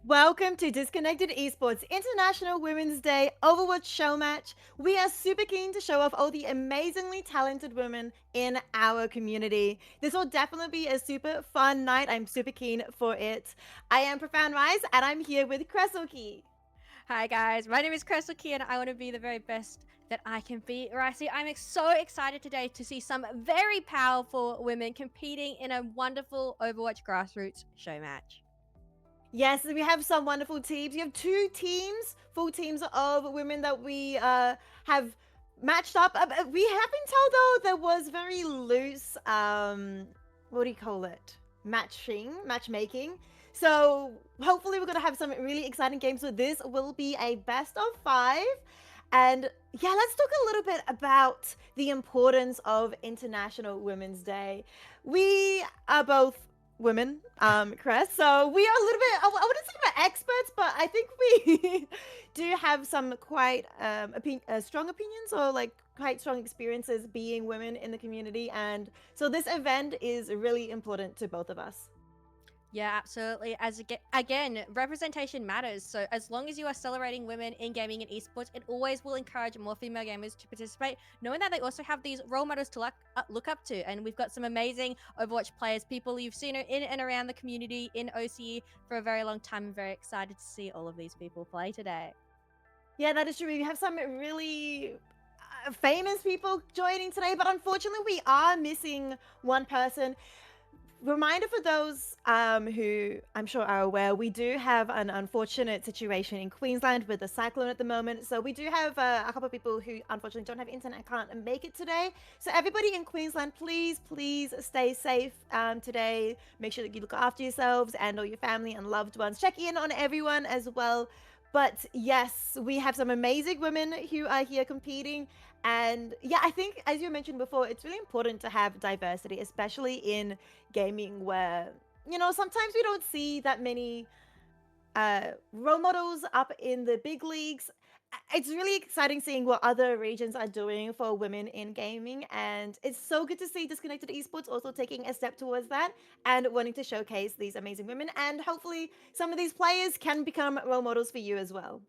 Welcome to Disconnected Esports International Women's Day Overwatch Showmatch. We are super keen to show off all the amazingly talented women in our community. This will definitely be a super fun night. I'm super keen for it. I am Profound Rise and I'm here with Kresselkey. Hi guys, my name is Crystal Key and I want to be the very best that I can be. Ricey, I'm so excited today to see some very powerful women competing in a wonderful Overwatch grassroots show match. Yes, we have some wonderful teams. We have two teams, full teams of women that we have matched up. We have been told though there was very loose, what do you call it? Matchmaking. So hopefully we're gonna have some really exciting games. So this will be a best of 5. And yeah, let's talk a little bit about the importance of International Women's Day. We are both women, Chris. So we are a little bit, I wouldn't say we're experts, but I think we do have some quite strong opinions or like quite strong experiences being women in the community. And so this event is really important to both of us. Yeah, absolutely. Again, representation matters. So as long as you are celebrating women in gaming and esports, it always will encourage more female gamers to participate, knowing that they also have these role models to look up to. And we've got some amazing Overwatch players, people you've seen in and around the community in OCE for a very long time. I'm very excited to see all of these people play today. Yeah, that is true. We have some really famous people joining today, but unfortunately, we are missing one person. Reminder for those who I'm sure are aware, we do have an unfortunate situation in Queensland with the cyclone at the moment. So we do have a couple of people who unfortunately don't have internet and can't make it today. So everybody in Queensland, please stay safe today. Make sure that you look after yourselves and all your family and loved ones. Check in on everyone as well. But yes, we have some amazing women who are here competing. And yeah, I think, as you mentioned before, it's really important to have diversity, especially in gaming, where, sometimes we don't see that many role models up in the big leagues. It's really exciting seeing what other regions are doing for women in gaming, and it's so good to see Disconnected Esports also taking a step towards that and wanting to showcase these amazing women. And hopefully, some of these players can become role models for you as well.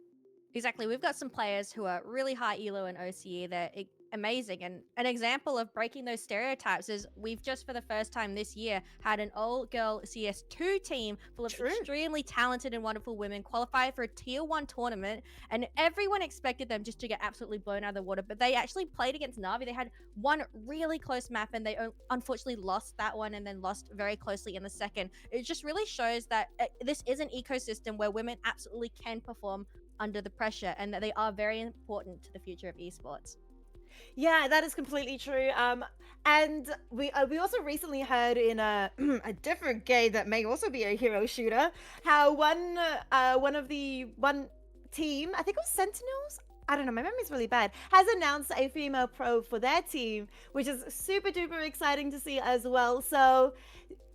Exactly. We've got some players who are really high elo and OCE. They're amazing. And an example of breaking those stereotypes is we've just for the first time this year had an all girl CS2 team full of True. extremely talented and wonderful women qualify for a tier 1 tournament. And everyone expected them just to get absolutely blown out of the water. But they actually played against Navi. They had one really close map and they unfortunately lost that one and then lost very closely in the second. It just really shows that this is an ecosystem where women absolutely can perform under the pressure and that they are very important to the future of esports. Yeah, that is completely true. And we also recently heard in a a different game that may also be a hero shooter how one of the one team, I think it was Sentinels. I don't know, my memory's really bad, has announced a female pro for their team, which is super duper exciting to see as well. So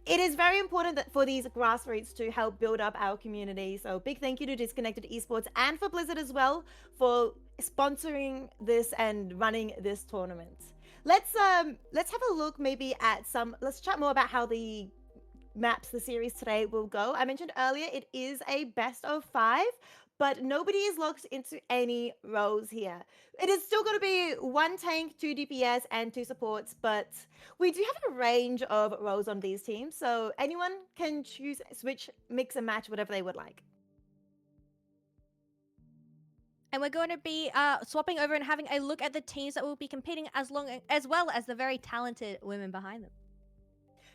it is very important that for these grassroots to help build up our community. So big thank you to Disconnected Esports and for Blizzard as well for sponsoring this and running this tournament. Let's have a look maybe at some, let's chat more about how the series today will go. I mentioned earlier it is a best of 5, but nobody is locked into any roles here. It is still going to be one tank, two DPS, and two supports, but we do have a range of roles on these teams, so anyone can choose, switch, mix and match whatever they would like. And we're going to be swapping over and having a look at the teams that will be competing as well as the very talented women behind them.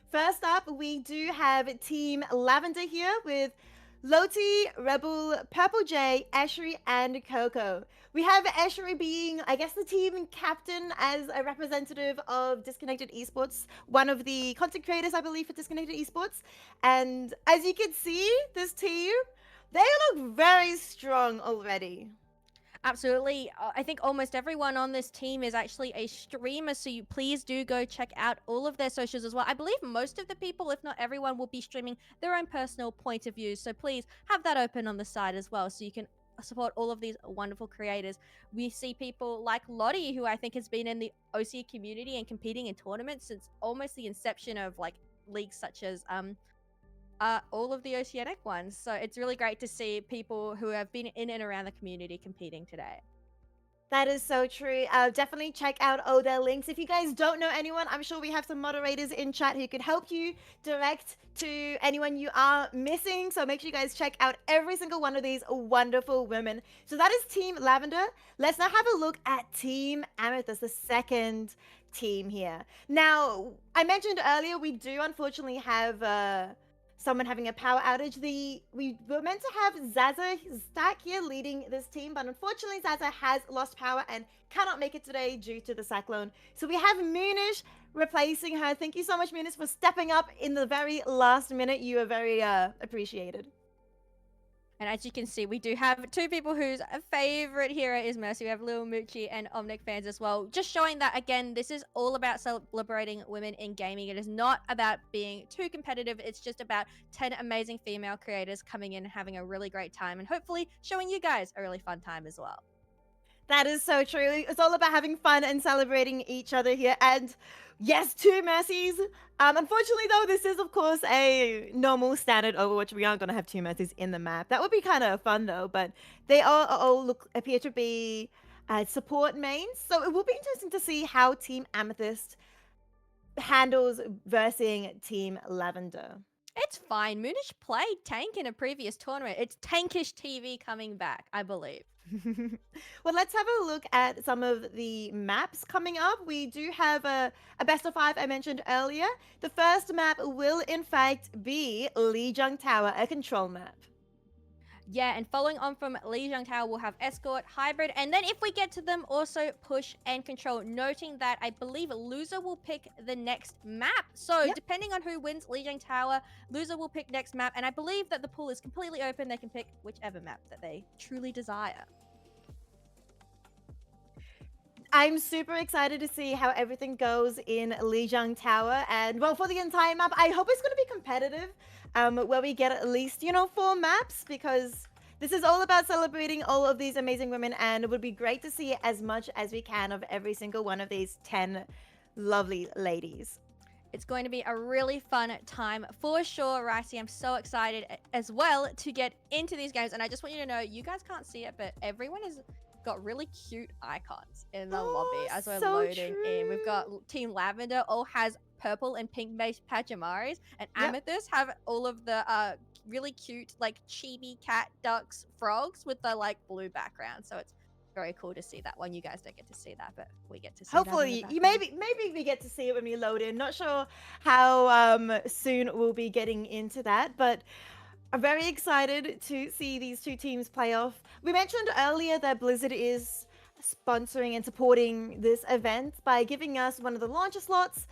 First up, we do have Team Lavender here with Loti, Rebel, Purple J, Eshery, and Coco. We have Eshery being, I guess, the team captain as a representative of Disconnected Esports, one of the content creators, I believe, for Disconnected Esports. And as you can see, this team, they look very strong already. Absolutely. I think almost everyone on this team is actually a streamer, so you please do go check out all of their socials as well. I believe most of the people, if not everyone, will be streaming their own personal point of view. So please have that open on the side as well so you can support all of these wonderful creators. We see people like Lottie, who I think has been in the OC community and competing in tournaments since almost the inception of like leagues such as all of the Oceanic ones. So it's really great to see people who have been in and around the community competing today. That is so true. Definitely check out all their links. If you guys don't know anyone, I'm sure we have some moderators in chat who could help you direct to anyone you are missing. So make sure you guys check out every single one of these wonderful women. So that is Team Lavender. Let's now have a look at Team Amethyst, the second team here. Now, I mentioned earlier we do unfortunately have someone having a power outage. We were meant to have Zaza Stack here leading this team, but unfortunately Zaza has lost power and cannot make it today due to the cyclone. So we have Munish replacing her. Thank you so much, Munish, for stepping up in the very last minute. You are very appreciated. And as you can see, we do have two people whose favorite hero is Mercy. We have Lil Moochie and Omnic fans as well. Just showing that, again, this is all about celebrating women in gaming. It is not about being too competitive. It's just about 10 amazing female creators coming in and having a really great time and hopefully showing you guys a really fun time as well. That is so true. It's all about having fun and celebrating each other here. And yes, two mercies. Unfortunately, though, this is of course a normal standard Overwatch. We aren't gonna have two mercies in the map. That would be kind of fun though. But they all look appear to be support mains. So it will be interesting to see how Team Amethyst handles versing Team Lavender. It's fine. Moonish played tank in a previous tournament. It's tankish TV coming back, I believe. Well, let's have a look at some of the maps coming up. We do have a best of five I mentioned earlier. The first map will, in fact, be Lijiang Tower, a control map. Yeah, and following on from Lijiang Tower, we'll have Escort, Hybrid, and then if we get to them, also Push and Control, noting that I believe loser will pick the next map. So Yep. depending on who wins Lijiang Tower, loser will pick next map, and I believe that the pool is completely open. They can pick whichever map that they truly desire. I'm super excited to see how everything goes in Lijiang Tower. And, well, for the entire map, I hope it's going to be competitive, where we get at least, 4 maps, because this is all about celebrating all of these amazing women, and it would be great to see as much as we can of every single one of these 10 lovely ladies. It's going to be a really fun time for sure, Ricey. I'm so excited as well to get into these games. And I just want you to know, you guys can't see it, but everyone has got really cute icons in the lobby as we're so loading in. true. We've got Team Lavender all has purple and pink based Pajamaris, and Yep. Amethyst have all of the really cute like chibi cat ducks frogs with the like blue background. So it's very cool to see that one. You guys don't get to see that, but we get to see that in the Hopefully, you background. maybe we get to see it when we load in. Not sure how soon we'll be getting into that, but I'm very excited to see these two teams play off. We mentioned earlier that Blizzard is sponsoring and supporting this event by giving us one of the launcher slots.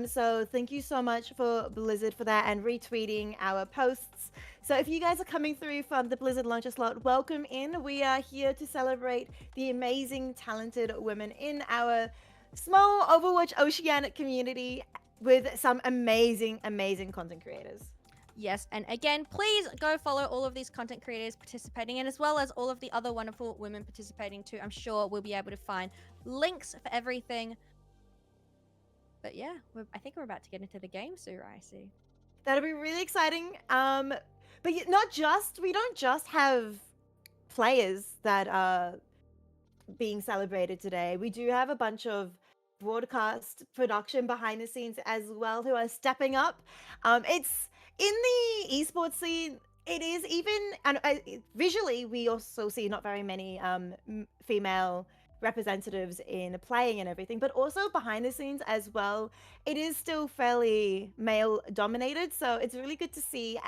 So thank you so much for Blizzard for that and retweeting our posts. So if you guys are coming through from the Blizzard launcher slot, welcome in. We are here to celebrate the amazing, talented women in our small Overwatch Oceanic community with some amazing, amazing content creators. Yes, and again, please go follow all of these content creators participating and as well as all of the other wonderful women participating too. I'm sure we'll be able to find links for everything. But yeah, I think we're about to get into the game soon, Ricey. That'll be really exciting. But we don't just have players that are being celebrated today. We do have a bunch of broadcast production behind the scenes as well who are stepping up. It's in the esports scene. It is even, and visually, we also see not very many female representatives in playing and everything, but also behind the scenes as well. It is still fairly male dominated, so it's really good to see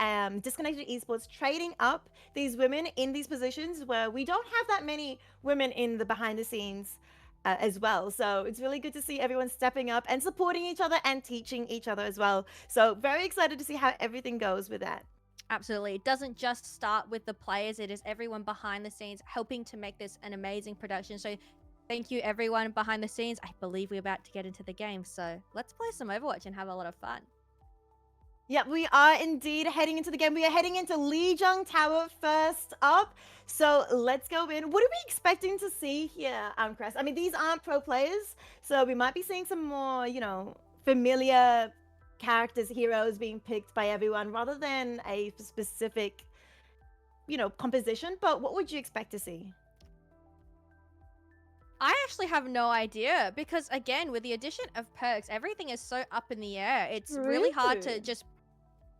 Disconnected Esports trading up these women in these positions where we don't have that many women in the behind the scenes as well. So it's really good to see everyone stepping up and supporting each other and teaching each other as well. So very excited to see how everything goes with that. Absolutely. It doesn't just start with the players, it is everyone behind the scenes helping to make this an amazing production. So thank you, everyone behind the scenes. I believe we're about to get into the game. So let's play some Overwatch and have a lot of fun. Yeah, we are indeed heading into the game. We are heading into Lijiang Tower first up. So let's go in. What are we expecting to see here, Cress? I mean, these aren't pro players, so we might be seeing some more, familiar characters, heroes being picked by everyone rather than a specific, composition. But what would you expect to see? I actually have no idea because, again, with the addition of perks, everything is so up in the air. It's really hard to True. just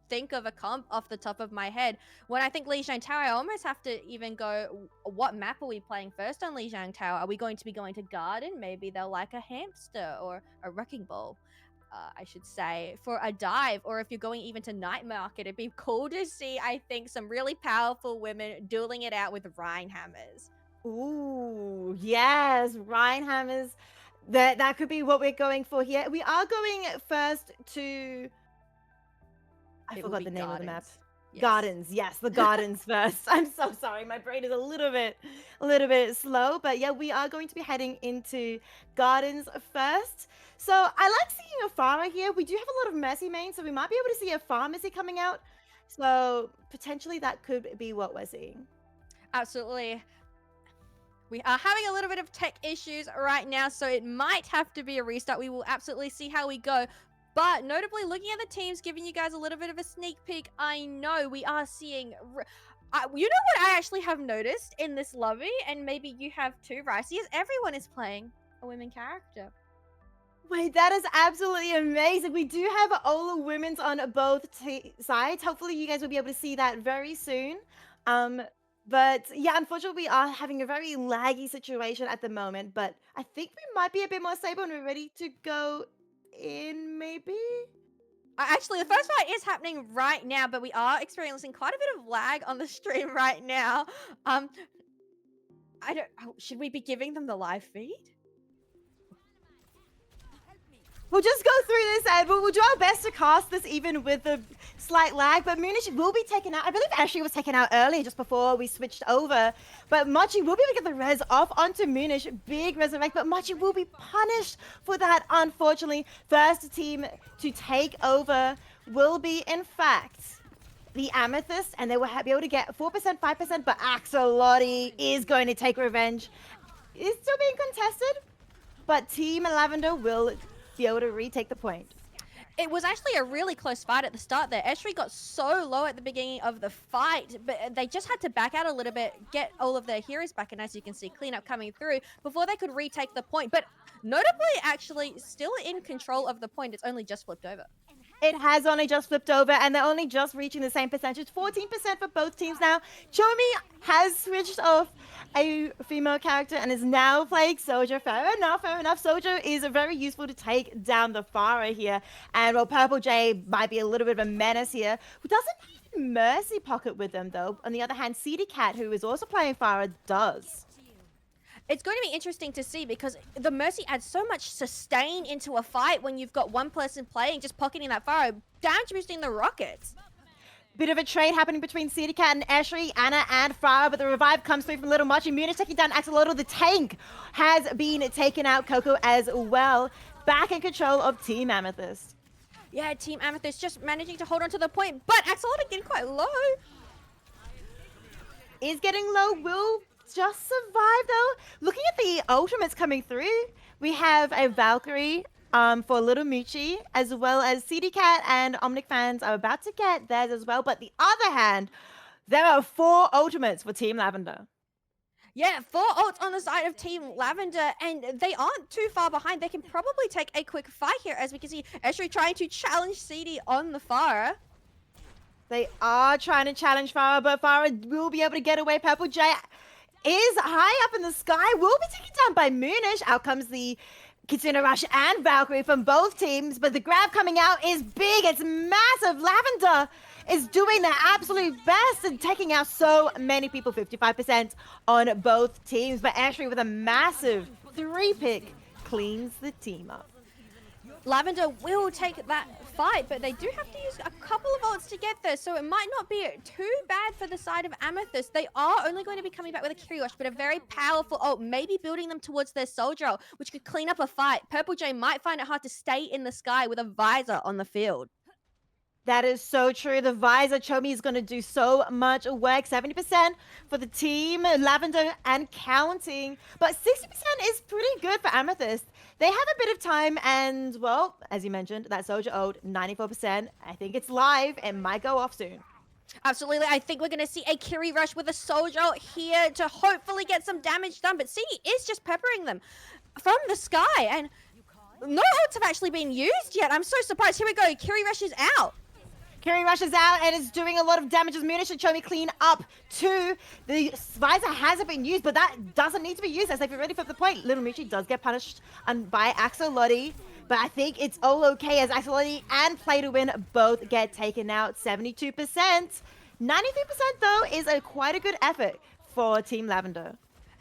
think of a comp off the top of my head. When I think Lijiang Tower, I almost have to even go, what map are we playing first on Lijiang Tower? Are we going to be going to Garden? Maybe they'll like a hamster or a wrecking ball. I should say, for a dive, or if you're going even to night market, it'd be cool to see, I think, some really powerful women dueling it out with Rhine hammers. Ooh, yes, Rhinehammers. That could be what we're going for here. We are going first to I It will forgot be the name of the map. Gardens. Yes. Gardens, yes, the gardens first. I'm so sorry. My brain is a little bit slow, but yeah, we are going to be heading into gardens first. So I like seeing a farmer here. We do have a lot of Mercy mains, so we might be able to see a pharmacy coming out. So potentially that could be what we're seeing. Absolutely. We are having a little bit of tech issues right now, so it might have to be a restart. We will absolutely see how we go. But notably, looking at the teams, giving you guys a little bit of a sneak peek, I know we are seeing. You know what I actually have noticed in this lobby, and maybe you have too, Ricey, is everyone is playing a women character. Wait, that is absolutely amazing. We do have all the women's on both sides. Hopefully, you guys will be able to see that very soon. Um, but yeah, unfortunately, we are having a very laggy situation at the moment. But I think we might be a bit more stable and we're ready to go in, maybe? Actually, the first fight is happening right now, but we are experiencing quite a bit of lag on the stream right now. Um, I don't. Should we be giving them the live feed? We'll just go through this and we'll do our best to cast this even with the slight lag. But Munish will be taken out. I believe Ashley was taken out earlier just before we switched over. But Machi will be able to get the res off onto Munish. Big resurrect, but Machi will be punished for that, unfortunately. First team to take over will be, in fact, the Amethyst, and they will be able to get 4%, 5%, but Axolotl is going to take revenge. It's still being contested, but Team Lavender will be able to retake the point. It was actually a really close fight at the start there. Esri got so low at the beginning of the fight, but they just had to back out a little bit, get all of their heroes back, and as you can see, cleanup coming through before they could retake the point. But notably, actually, still in control of the point. It's only just flipped over. It has only just flipped over, and they're only just reaching the same percentage. 14% for both teams now. Chomi has switched off a female character and is now playing Soldier. Fair enough, fair enough. Soldier is very useful to take down the Pharah here. And while Purple Jay might be a little bit of a menace here, who doesn't have Mercy Pocket with them, though. On the other hand, CD Cat, who is also playing Pharah, does. It's going to be interesting to see because the Mercy adds so much sustain into a fight when you've got one person playing, just pocketing that fire, damage boosting the rockets. Bit of a trade happening between City Cat and Ashri, Anna and Farah, but the revive comes through from Little Machi. Munish taking down Axolotl. The tank has been taken out. Coco as well. Back in control of Team Amethyst. Yeah, Team Amethyst just managing to hold on to the point, but Axolotl getting quite low. Is getting low, will just survive though. Looking at the ultimates coming through, we have a Valkyrie for Little Muchi, as well as CD Cat and Omnic fans are about to get theirs as well. But the other hand, there are 4 ultimates for Team Lavender. Yeah, 4 ults on the side of Team Lavender, and they aren't too far behind. They can probably take a quick fight here, as we can see Esri trying to challenge CD on the fire. They are trying to challenge Farah, but Farah will be able to get away. Purple Jay is high up in the sky, will be taken down by Moonish. Out comes the Kitsune Rush and Valkyrie from both teams, but the grab coming out is big. It's massive. Lavender is doing their absolute best and taking out so many people, 55% on both teams. But Ashley with a massive 3-pick cleans the team up. Lavender will take that fight, but they do have to use a couple of ults to get there, so it might not be too bad for the side of Amethyst. They are only going to be coming back with a Kiriyosh, but a very powerful ult, maybe building them towards their soldier ult, which could clean up a fight. Purple Jay might find it hard to stay in the sky with a visor on the field. That is so true. The visor Chomi is going to do so much work. 70% for the team, Lavender and counting. But 60% is pretty good for Amethyst. They have a bit of time, and well, as you mentioned, that Soldier ult, 94%. I think it's live and might go off soon. Absolutely. I think we're going to see a Kiri rush with a soldier here to hopefully get some damage done. But CD is just peppering them from the sky. And no ults have actually been used yet. I'm so surprised. Here we go. Kiri rush is out. Kiri rushes out and is doing a lot of damage as Munish and Chomi clean up too. The visor hasn't been used, but that doesn't need to be used as they've already flipped the point. Little Michi does get punished by Axolotl, but I think it's all okay as Axolotl and Play to Win both get taken out. 72%. 93% though is quite a good effort for Team Lavender.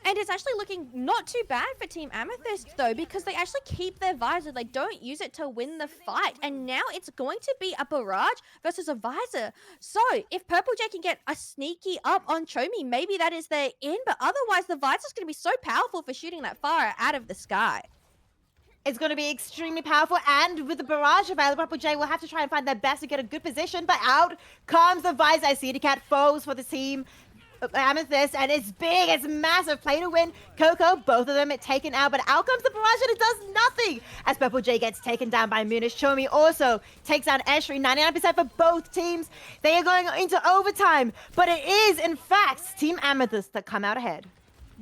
And it's actually looking not too bad for Team Amethyst, though, because they actually keep their visor. They don't use it to win the fight. And now it's going to be a barrage versus a visor. So if Purple J can get a sneaky up on Chomi, maybe that is their in. But otherwise, the visor's going to be so powerful for shooting that fire out of the sky. It's going to be extremely powerful, and with the barrage available, Purple J will have to try and find their best to get a good position, but out comes the visor. CD Cat falls for the team Amethyst, and it's big, it's massive. Play to win. Coco, both of them taken out, but out comes the barrage and it does nothing as Purple J gets taken down by Munish. Chomi also takes down Eshri. 99% for both teams. They are going into overtime, but it is, in fact, Team Amethyst that come out ahead.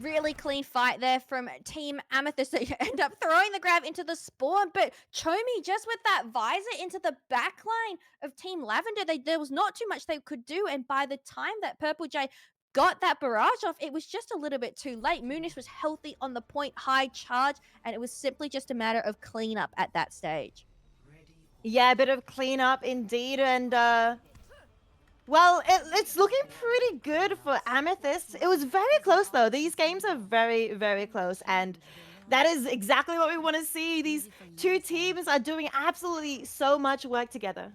Really clean fight there from Team Amethyst. They end up throwing the grab into the spawn, but Chomi just with that visor into the backline of Team Lavender, there was not too much they could do, and by the time that Purple J got that barrage off, it was just a little bit too late. Munish was healthy on the point, high charge, and it was simply just a matter of cleanup at that stage. Yeah, a bit of cleanup indeed, and well, it's looking pretty good for Amethyst. It was very close though. These games are very, very close, and that is exactly what we want to see. These two teams are doing absolutely so much work together.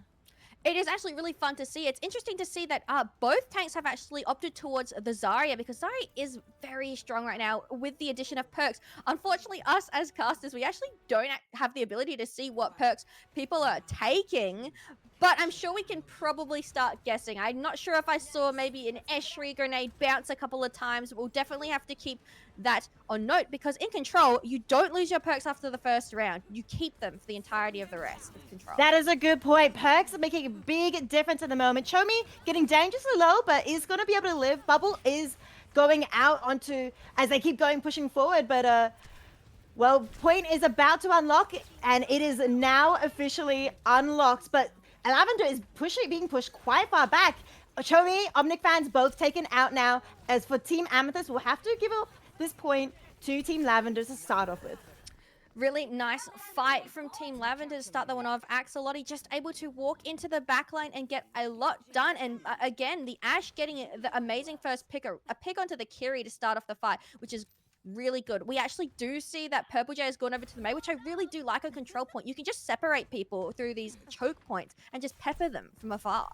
It is actually really fun to see. It's interesting to see that both tanks have actually opted towards the Zarya, because Zarya is very strong right now with the addition of perks. Unfortunately, us as casters, we actually don't have the ability to see what perks people are taking, but I'm sure we can probably start guessing. I'm not sure if I saw maybe an Eshri grenade bounce a couple of times. We'll definitely have to keep that on note, because in Control, you don't lose your perks after the first round. You keep them for the entirety of the rest of Control. That is a good point. Perks are making a big difference at the moment. Chomi getting dangerously low, but is going to be able to live. Bubble is going out onto, as they keep going, pushing forward, but well, point is about to unlock, and it is now officially unlocked, but Lavender is being pushed quite far back. Chomi, Omnic fans both taken out now. As for Team Amethyst, we'll have to give up this point to Team Lavender to start off with. Really nice fight from Team Lavender to start that one off. Axolotl just able to walk into the backline and get a lot done. And again, the Ashe getting the amazing first pick, a pick onto the Kiri to start off the fight, which is really good. We actually do see that Purple J has gone over to the Mei, which I really do like a control point. You can just separate people through these choke points and just pepper them from afar.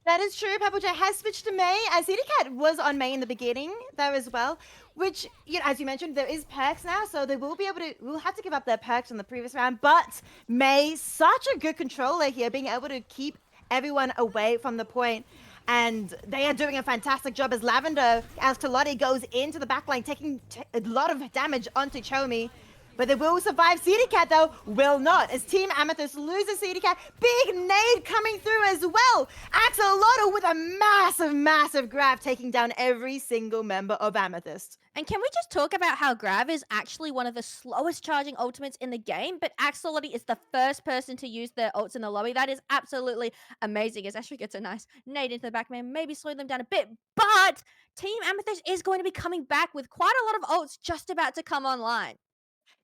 That is true. Purple J has switched to Mei, as Cat was on Mei in the beginning there as well, which, you know, as you mentioned, there is perks now, so they will be able to, we'll have to give up their perks in the previous round, but Mei, such a good controller here, being able to keep everyone away from the point, and they are doing a fantastic job as Lavender, as Tolotti goes into the backline, taking a lot of damage onto Chomi. But they will survive. CD Cat, though, will not. As Team Amethyst loses CD Cat, big nade coming through as well. Axolotl with a massive, massive grab, taking down every single member of Amethyst. And can we just talk about how Grab is actually one of the slowest charging ultimates in the game, but Axolotl is the first person to use their ults in the lobby. That is absolutely amazing, as Ashley gets a nice nade into the back man, maybe slow them down a bit, but Team Amethyst is going to be coming back with quite a lot of ults just about to come online.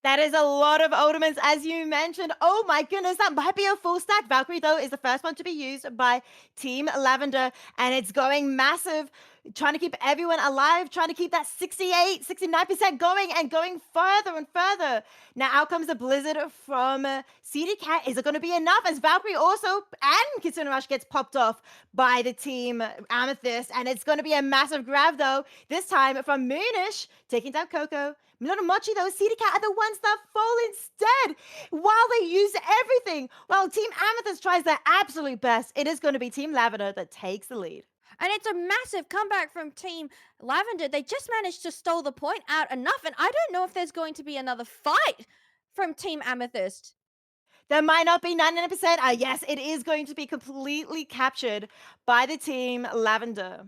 That is a lot of ultimates, as you mentioned. Oh my goodness, that might be a full stack. Valkyrie, though, is the first one to be used by Team Lavender, and it's going massive. trying to keep everyone alive, trying to keep that 68, 69% going and going further and further. Now, out comes a blizzard from CD Cat. Is it going to be enough? As Valkyrie also and Kitsune Rush gets popped off by the team Amethyst. And it's going to be a massive grab, though, this time from Moonish, taking down Coco. Mochi, though, CD Cat are the ones that fall instead while they use everything. While Team Amethyst tries their absolute best, it is going to be Team Lavender that takes the lead. And it's a massive comeback from Team Lavender. They just managed to stall the point out enough, and I don't know if there's going to be another fight from Team Amethyst. There might not be 99%. Yes, it is going to be completely captured by the team Lavender.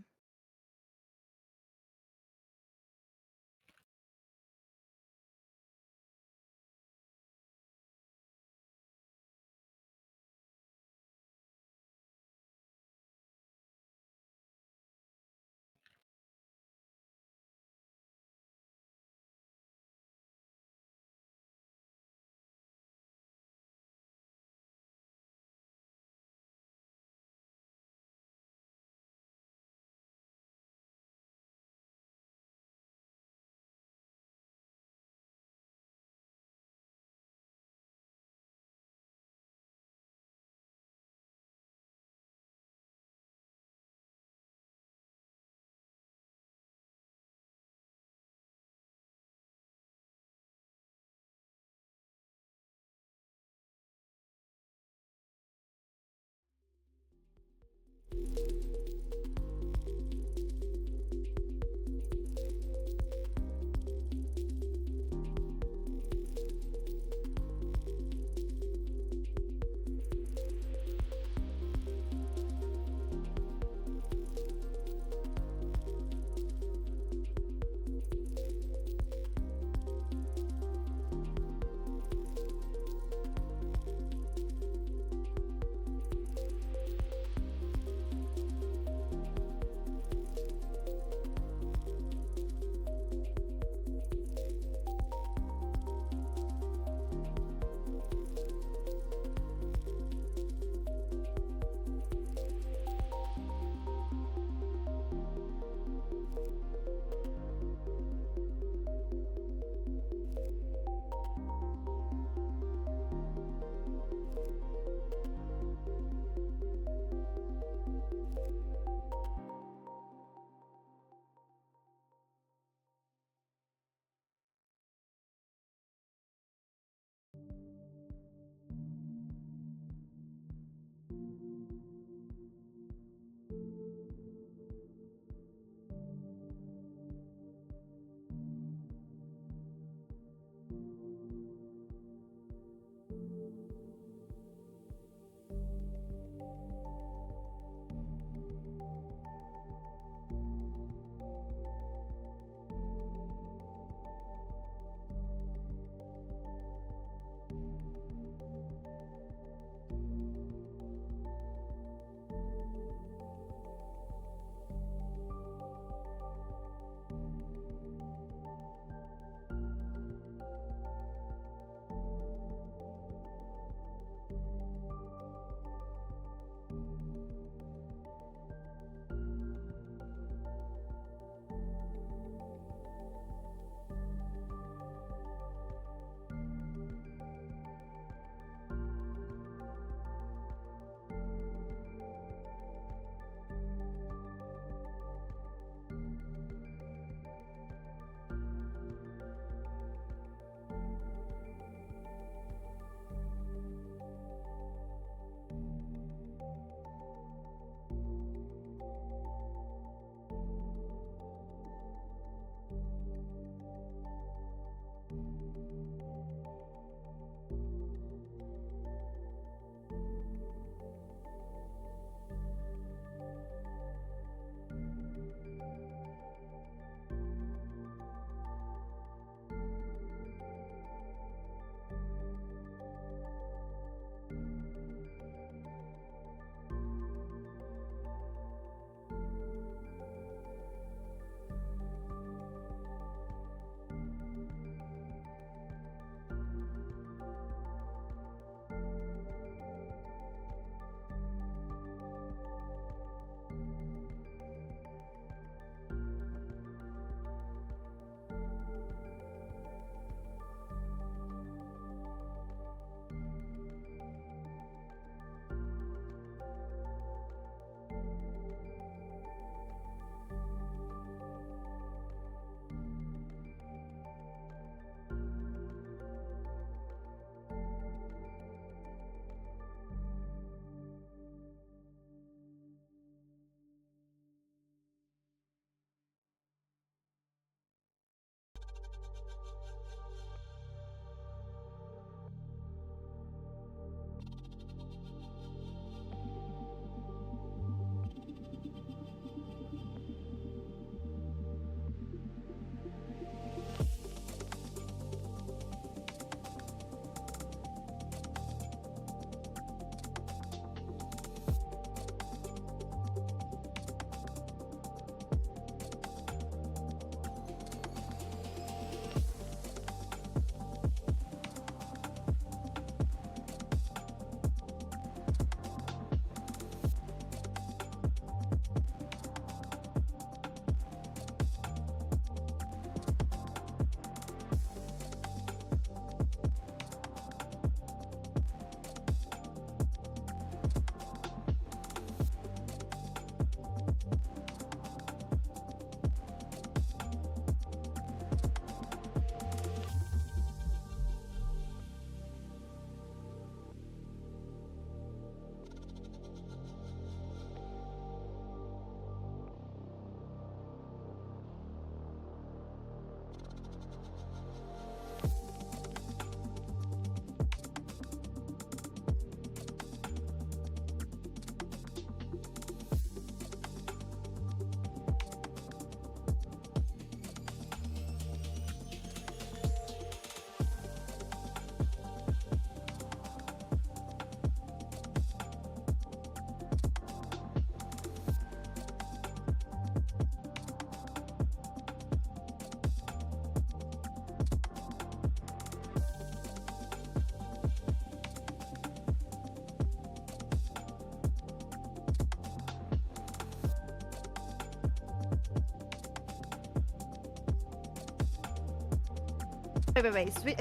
Wait.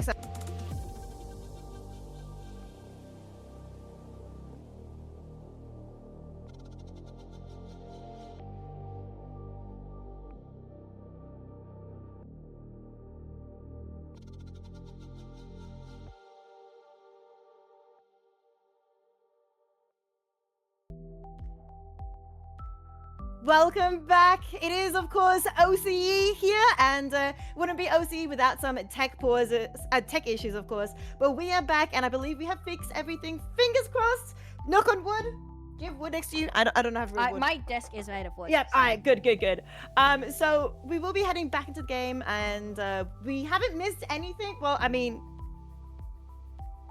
Welcome back. It is, of course, OCE here, and wouldn't be OCE without some tech pauses, tech issues, of course. But we are back, and I believe we have fixed everything. Fingers crossed. Knock on wood. Do you have wood next to you? I don't have real wood. My desk is made of wood. Yeah, so. all right, good. So we will be heading back into the game, and we haven't missed anything. Well, I mean,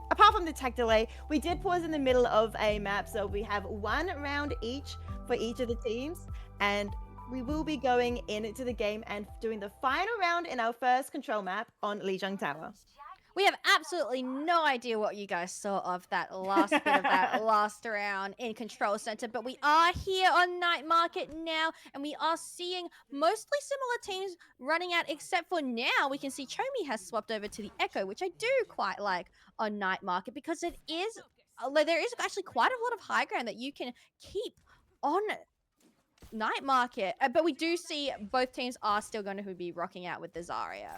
apart from the tech delay, we did pause in the middle of a map, so we have one round each for each of the teams, and we will be going into the game and doing the final round in our first control map on Lijiang Tower. We have absolutely no idea what you guys saw of that last bit of that last round in Control Center, but we are here on Night Market now, and we are seeing mostly similar teams running out, except for now we can see Chomi has swapped over to the Echo, which I do quite like on Night Market because it is, there is actually quite a lot of high ground that you can keep on Night Market, but we do see both teams are still going to be rocking out with the Zarya.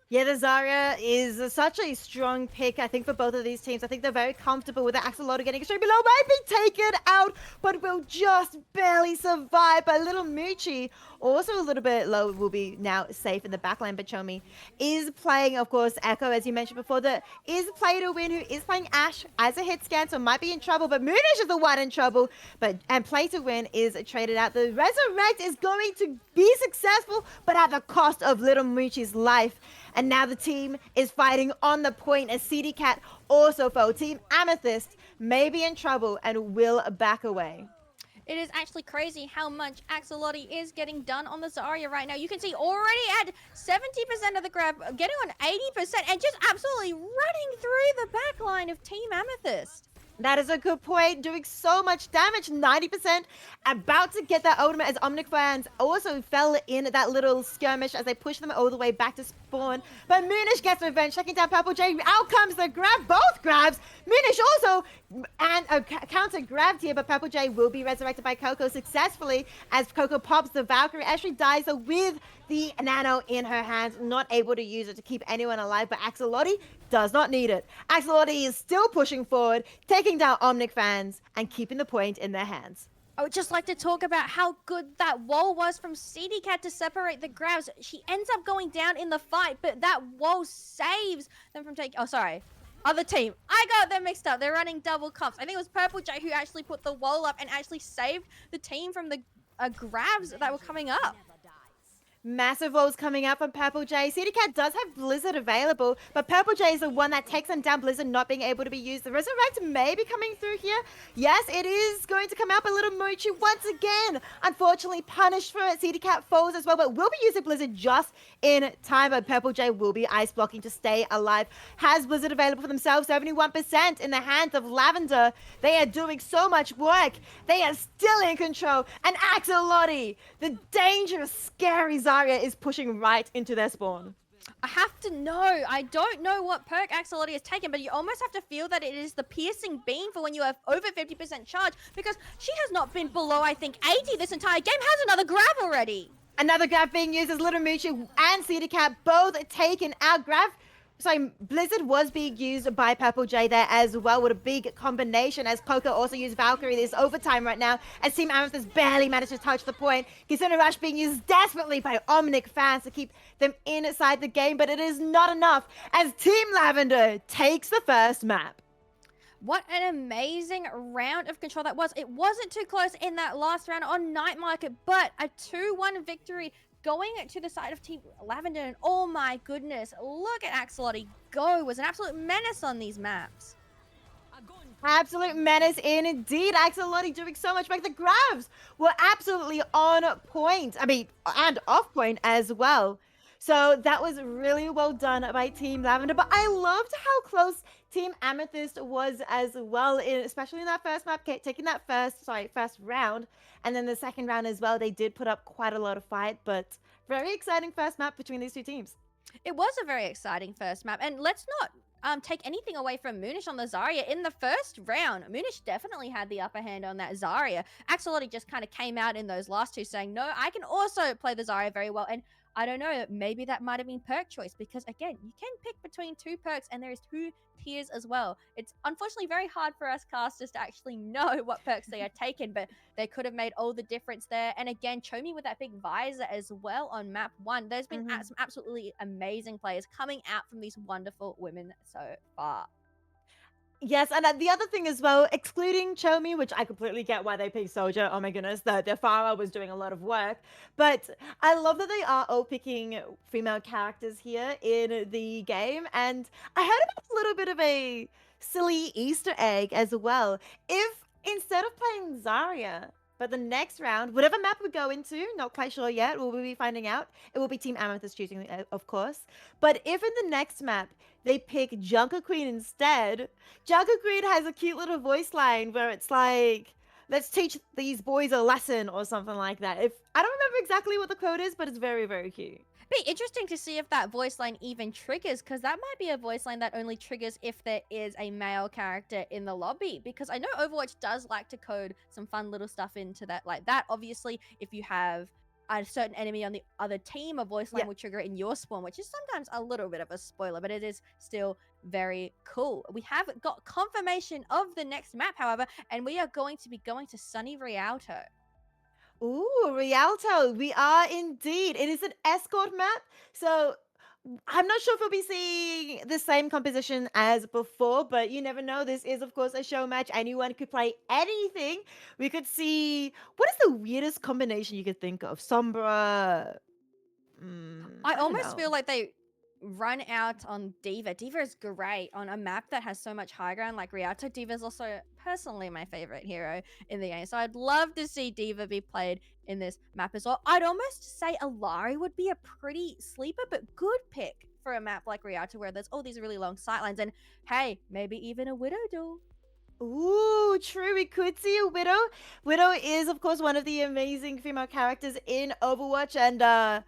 Yeah, the Zarya is such a strong pick, I think, for both of these teams. I think they're very comfortable with the Axolotl getting straight below. Might be taken out, but will just barely survive. But little Moochie, also a little bit low, will be now safe in the backline. But Chomi is playing, of course, Echo, as you mentioned before. That is play to win, who is playing Ashe as a hit scan, so might be in trouble. But Moonish is the one in trouble. And play to win is traded out. The Resurrect is going to be successful, but at the cost of little Moochie's life. And now the team is fighting on the point as CD Cat also fell. Team Amethyst may be in trouble and will back away. It is actually crazy how much Axolotl is getting done on the Zarya right now. You can see already at 70% of the grab, getting on 80%, and just absolutely running through the back line of Team Amethyst. That is a good point. Doing so much damage, 90%. About to get that ultimate as Omnic fans also fell in that little skirmish as they pushed them all the way back to spawn. But Moonish gets revenge, checking down Purple J. Out comes the grab, both grabs. Moonish also and counter grabbed here, but Purple J will be resurrected by Coco successfully as Coco pops the Valkyrie. Actually dies with the nano in her hands, not able to use it to keep anyone alive, but Axolotl does not need it. Axolotl is still pushing forward, taking down Omnic fans and keeping the point in their hands. I would just like to talk about how good that wall was from CD Cat to separate the grabs. She ends up going down in the fight, but that wall saves them from taking... Oh, sorry. Other team. I got them mixed up. They're running double comps. I think it was Purple J who actually put the wall up and actually saved the team from the grabs that were coming up. Massive walls coming out from Purple J. CD Cat does have Blizzard available, but Purple J is the one that takes them down, Blizzard not being able to be used. The Resurrect may be coming through here. Yes, it is going to come out, but little Mochi once again, unfortunately punished for it. CD Cat falls as well, but will be using Blizzard just in time, but Purple J will be ice blocking to stay alive. Has Blizzard available for themselves, 71% in the hands of Lavender. They are doing so much work. They are still in control. And Axolotl, the dangerous, scary Zarya, is pushing right into their spawn. I have to know. I don't know what perk Axolotl has taken, but you almost have to feel that it is the piercing beam for when you have over 50% charge, because she has not been below, I think, 80 this entire game. Has another grab already. Another grab being used as Little Moochie and CD Cat both taken out. Grab. Sorry, Blizzard was being used by Purple J there as well with a big combination as Coco also used Valkyrie. There's overtime right now as Team Amethyst barely managed to touch the point. Kisuna Rush being used desperately by Omnic fans to keep them inside the game, but it is not enough as Team Lavender takes the first map. What an amazing round of control that was. It wasn't too close in that last round on Night Market, but a 2-1 victory going to the side of Team Lavender. And oh my goodness, look at Axolotl go. It was an absolute menace on these maps. Absolute menace indeed. Axolotl doing so much work. The grabs were absolutely on point. I mean, and off point as well. So that was really well done by Team Lavender. But I loved how close Team Amethyst was as well, especially in that first map, taking that first round. And then the second round as well, they did put up quite a lot of fight. But very exciting first map between these two teams. It was a very exciting first map, and let's not take anything away from Moonish on the Zarya. In the first round, Moonish definitely had the upper hand on that Zarya. Axolotl just kind of came out in those last two saying, no, I can also play the Zarya very well. And I don't know, maybe that might have been perk choice because, again, you can pick between two perks and there is two tiers as well. It's unfortunately very hard for us casters to actually know what perks they are taken, but they could have made all the difference there. And again, Chomi with that big visor as well on map one. There's been Mhm. some absolutely amazing players coming out from these wonderful women so far. Yes, and the other thing as well, excluding Chomi, which I completely get why they picked Soldier. Oh my goodness, the Farah was doing a lot of work. But I love that they are all picking female characters here in the game. And I heard about a little bit of a silly Easter egg as well. If instead of playing Zarya, but the next round, whatever map we go into, not quite sure yet, we'll be finding out. It will be Team Amethyst choosing, of course. But if in the next map they pick Junker Queen instead, Jagger Queen has a cute little voice line where it's like, let's teach these boys a lesson or something like that. If I don't remember exactly what the quote is, but it's very, very cute. Be interesting to see if that voice line even triggers, because that might be a voice line that only triggers if there is a male character in the lobby. Because I know Overwatch does like to code some fun little stuff into that, like that. Obviously, if you have a certain enemy on the other team, a voice line Yeah. will trigger it in your spawn, which is sometimes a little bit of a spoiler, but it is still very cool. We have got confirmation of the next map, however, and we are going to be going to Sunny Rialto. Ooh, Rialto. We are indeed. It is an escort map. So I'm not sure if we'll be seeing the same composition as before, but you never know. This is, of course, a show match. Anyone could play anything. We could see what is the weirdest combination you could think of? Sombra. I I don't almost know. feel like they run out on Diva. Diva is great on a map that has so much high ground like Rialto. Diva is also personally my favorite hero in the game. So I'd love to see Diva be played in this map as well. I'd almost say Alari would be a pretty sleeper, but good pick for a map like Rialto where there's all these really long sightlines. And hey, maybe even a Widow duel. Ooh, true. We could see a Widow. Widow is, of course, one of the amazing female characters in Overwatch, and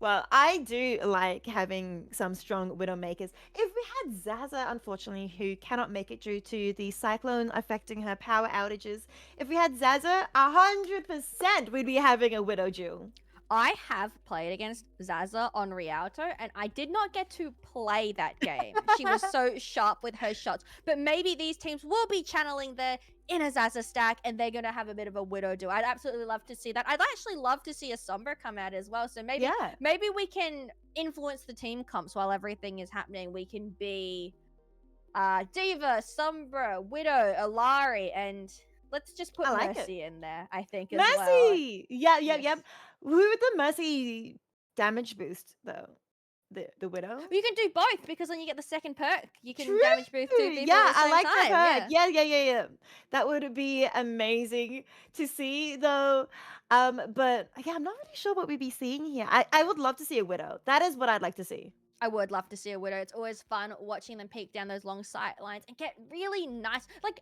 well, I do like having some strong Widow makers. If we had Zaza, unfortunately, who cannot make it due to the cyclone affecting her power outages, if we had Zaza, 100% we'd be having a Widow duel. I have played against Zaza on Rialto, and I did not get to play that game. She was so sharp with her shots. But maybe these teams will be channeling their inner Zaza stack, and they're going to have a bit of a Widow do. I'd absolutely love to see that. I'd actually love to see a Sombra come out as well. So maybe Yeah, maybe we can influence the team comps while everything is happening. We can be Diva, Sombra, Widow, Alari, and let's just put I like it. Mercy in there, I think, as well. Mercy! Yeah, yep, Yes. yep. Who would the Mercy damage boost, though? The Widow? You can do both because then you get the second perk. You can True. damage boost two people at Yeah, the I same like the time. perk. Yeah. Yeah, yeah, yeah, yeah. That would be amazing to see, though. But yeah, I'm not really sure what we'd be seeing here. I would love to see a Widow. That is what I'd like to see. I would love to see a Widow. It's always fun watching them peek down those long sight lines and get really nice. Like,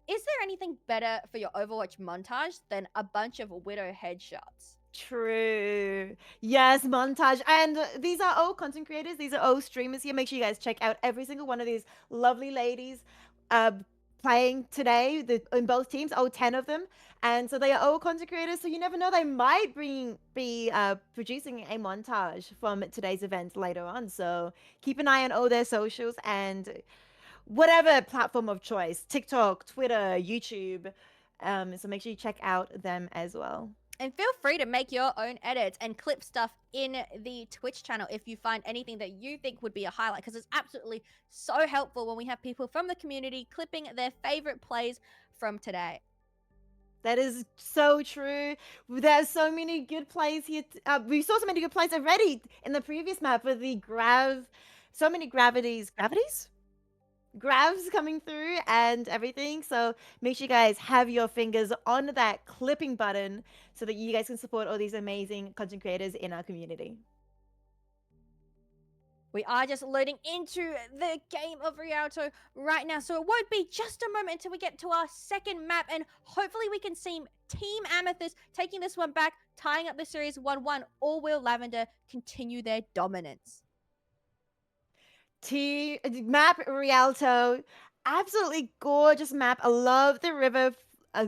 is there anything better for your Overwatch montage than a bunch of Widow headshots? True. Yes, montage. And these are all content creators. These are all streamers here. Make sure you guys check out every single one of these lovely ladies uh, playing today in both teams, all 10 of them. And so they are all content creators. So you never know, they might be producing a montage from today's event later on. So keep an eye on all their socials and whatever platform of choice, TikTok, Twitter, YouTube. So make sure you check out them as well. And feel free to make your own edits and clip stuff in the Twitch channel if you find anything that you think would be a highlight, because it's absolutely so helpful when we have people from the community clipping their favorite plays from today. That is so true. There's so many good plays here. We saw so many good plays already in the previous map with the so many gravities, gravs coming through and everything. So make sure you guys have your fingers on that clipping button so that you guys can support all these amazing content creators in our community. We are just loading into the game of Rialto right now, so it won't be just a moment until we get to our second map, and hopefully we can see Team Amethyst taking this one back, tying up the series 1-1, or will Lavender continue their dominance? Map Rialto, absolutely gorgeous map. I love the river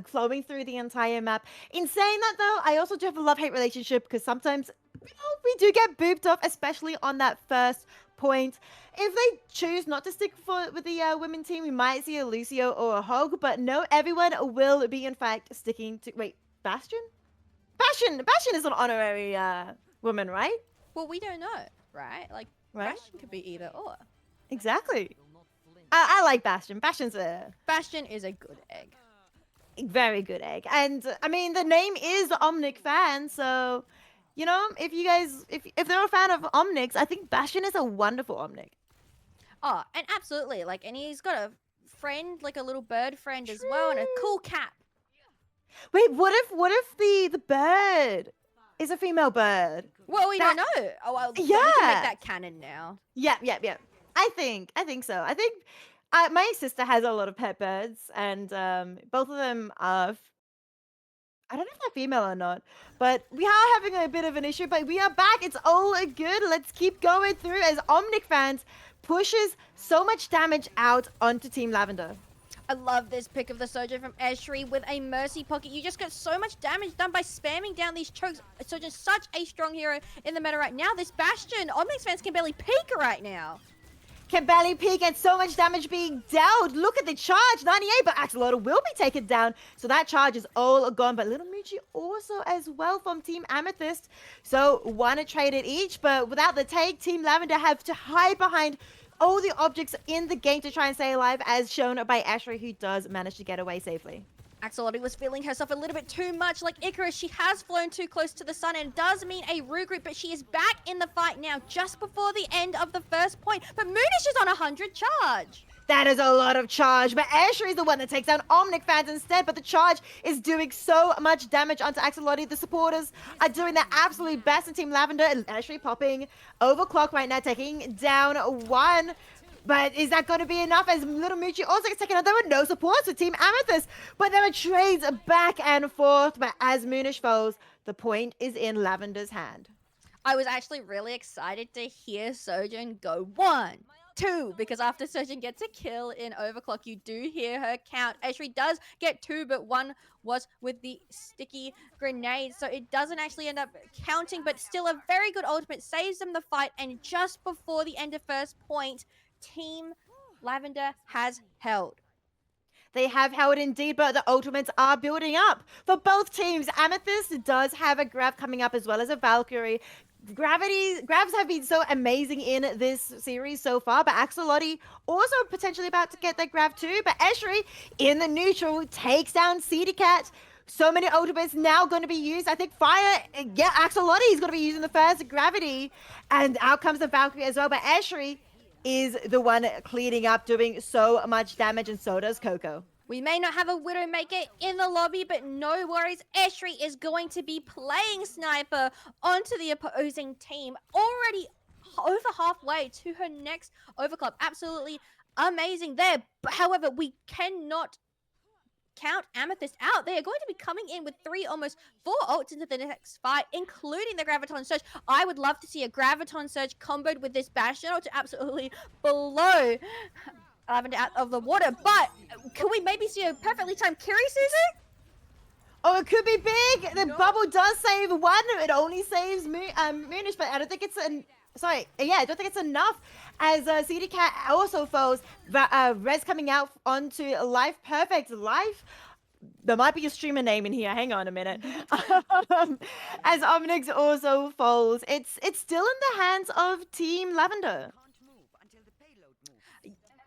flowing through the entire map. In saying that though, I also do have a love-hate relationship because sometimes we do get booped off, especially on that first point. If they choose not to stick with the women team, we might see a Lucio or a Hog, but no, everyone will be in fact sticking to. Wait, Bastion? Bastion is an honorary woman, right? Well, we don't know, right? Like, Right? Bastion could be either or. Exactly. I like Bastion. Bastion's a Bastion is a good egg. very good egg. And I mean, the name is Omnic fan, so you know, if you guys, if they're a fan of Omnics, I think Bastion is a wonderful Omnic. Oh, and absolutely. Like, and he's got a friend, like a little bird friend as well, and a True. cool cap. Wait, what if the bird is a female bird? Well, we That don't know. Oh, well, we can make yeah, that canon now. yeah. I think so. I think my sister has a lot of pet birds, and both of them are I don't know if they're female or not, but we are having a bit of an issue. But we are back. It's all good. Let's keep going through as Omnic fans pushes so much damage out onto Team Lavender. I love this pick of the Sojourn from Eshri with a Mercy Pocket. You just got so much damage done by spamming down these chokes. Sojourn's such a strong hero in the meta right now. This Bastion, Omnics fans can barely peek right now. Can barely peek and so much damage being dealt. Look at the charge, 98, but Axolotl will be taken down. So that charge is all gone. But Little Moochie also as well from Team Amethyst. So one traded each, but without the take, Team Lavender have to hide behind all the objects in the game to try and stay alive, as shown by Ashray, who does manage to get away safely. Axolotl was feeling herself a little bit too much like Icarus. She has flown too close to the sun and does mean a regroup, but she is back in the fight now just before the end of the first point. But Moonish is on 100 charge. That is a lot of charge, but Asher is the one that takes down Omnic fans instead, but the charge is doing so much damage onto Axolotl. The supporters are doing their absolute best in Team Lavender, and Asher popping overclock right now, taking down one. But is that going to be enough as Little Moochie also gets taken out? There were no supports for Team Amethyst, but there were trades back and forth. But as Moonish falls, the point is in Lavender's hand. I was actually really excited to hear Sojourn go 1, 2, because after Sojourn gets a kill in overclock, you do hear her count. Eshri does get 2, but 1 was with the sticky grenade, so it doesn't actually end up counting, but still a very good ultimate, saves them the fight, and just before the end of first point, Team Lavender has held. They have held indeed, but the ultimates are building up for both teams. Amethyst does have a grab coming up as well as a Valkyrie. Grabs have been so amazing in this series so far, but Axolotl also potentially about to get that grab too. But Eshri in the neutral takes down Seedy Cat. So many ultimates now going to be used. I think Fire, yeah, Axolotl is going to be using the first Gravity, and out comes the Valkyrie as well. But Eshri is the one cleaning up, doing so much damage, and so does Coco. We may not have a Widowmaker in the lobby, but no worries. Eshri is going to be playing Sniper onto the opposing team. Already over halfway to her next overclock. Absolutely amazing there. But however, we cannot count Amethyst out. They are going to be coming in with 3, almost 4 ults into the next fight, including the Graviton Surge. I would love to see a Graviton Surge comboed with this Bastion to absolutely blow Lavender out of the water. But can we maybe see a perfectly timed Kiri, Suzu? Oh, it could be big. The bubble does save one. It only saves Moonish, but I don't think it's I don't think it's enough. As CD Cat also falls, Res coming out onto Life Perfect. Life. There might be a streamer name in here. Hang on a minute. As Omnix also falls, it's still in the hands of Team Lavender.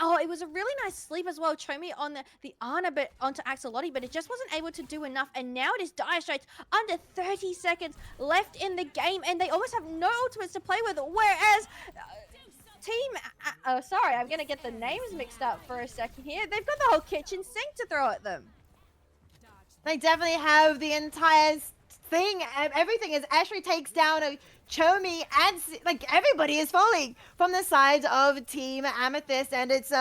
Oh, it was a really nice sleep as well. Chomi on the Ana, but onto Axolotl, but it just wasn't able to do enough. And now it is Dire Straits under 30 seconds left in the game, and they almost have no ultimates to play with. Whereas sorry, I'm gonna get the names mixed up for a second here. They've got the whole kitchen sink to throw at them. They definitely have the entire thing. Everything as Ashley takes down Chomi, and like everybody is falling from the side of Team Amethyst, and it's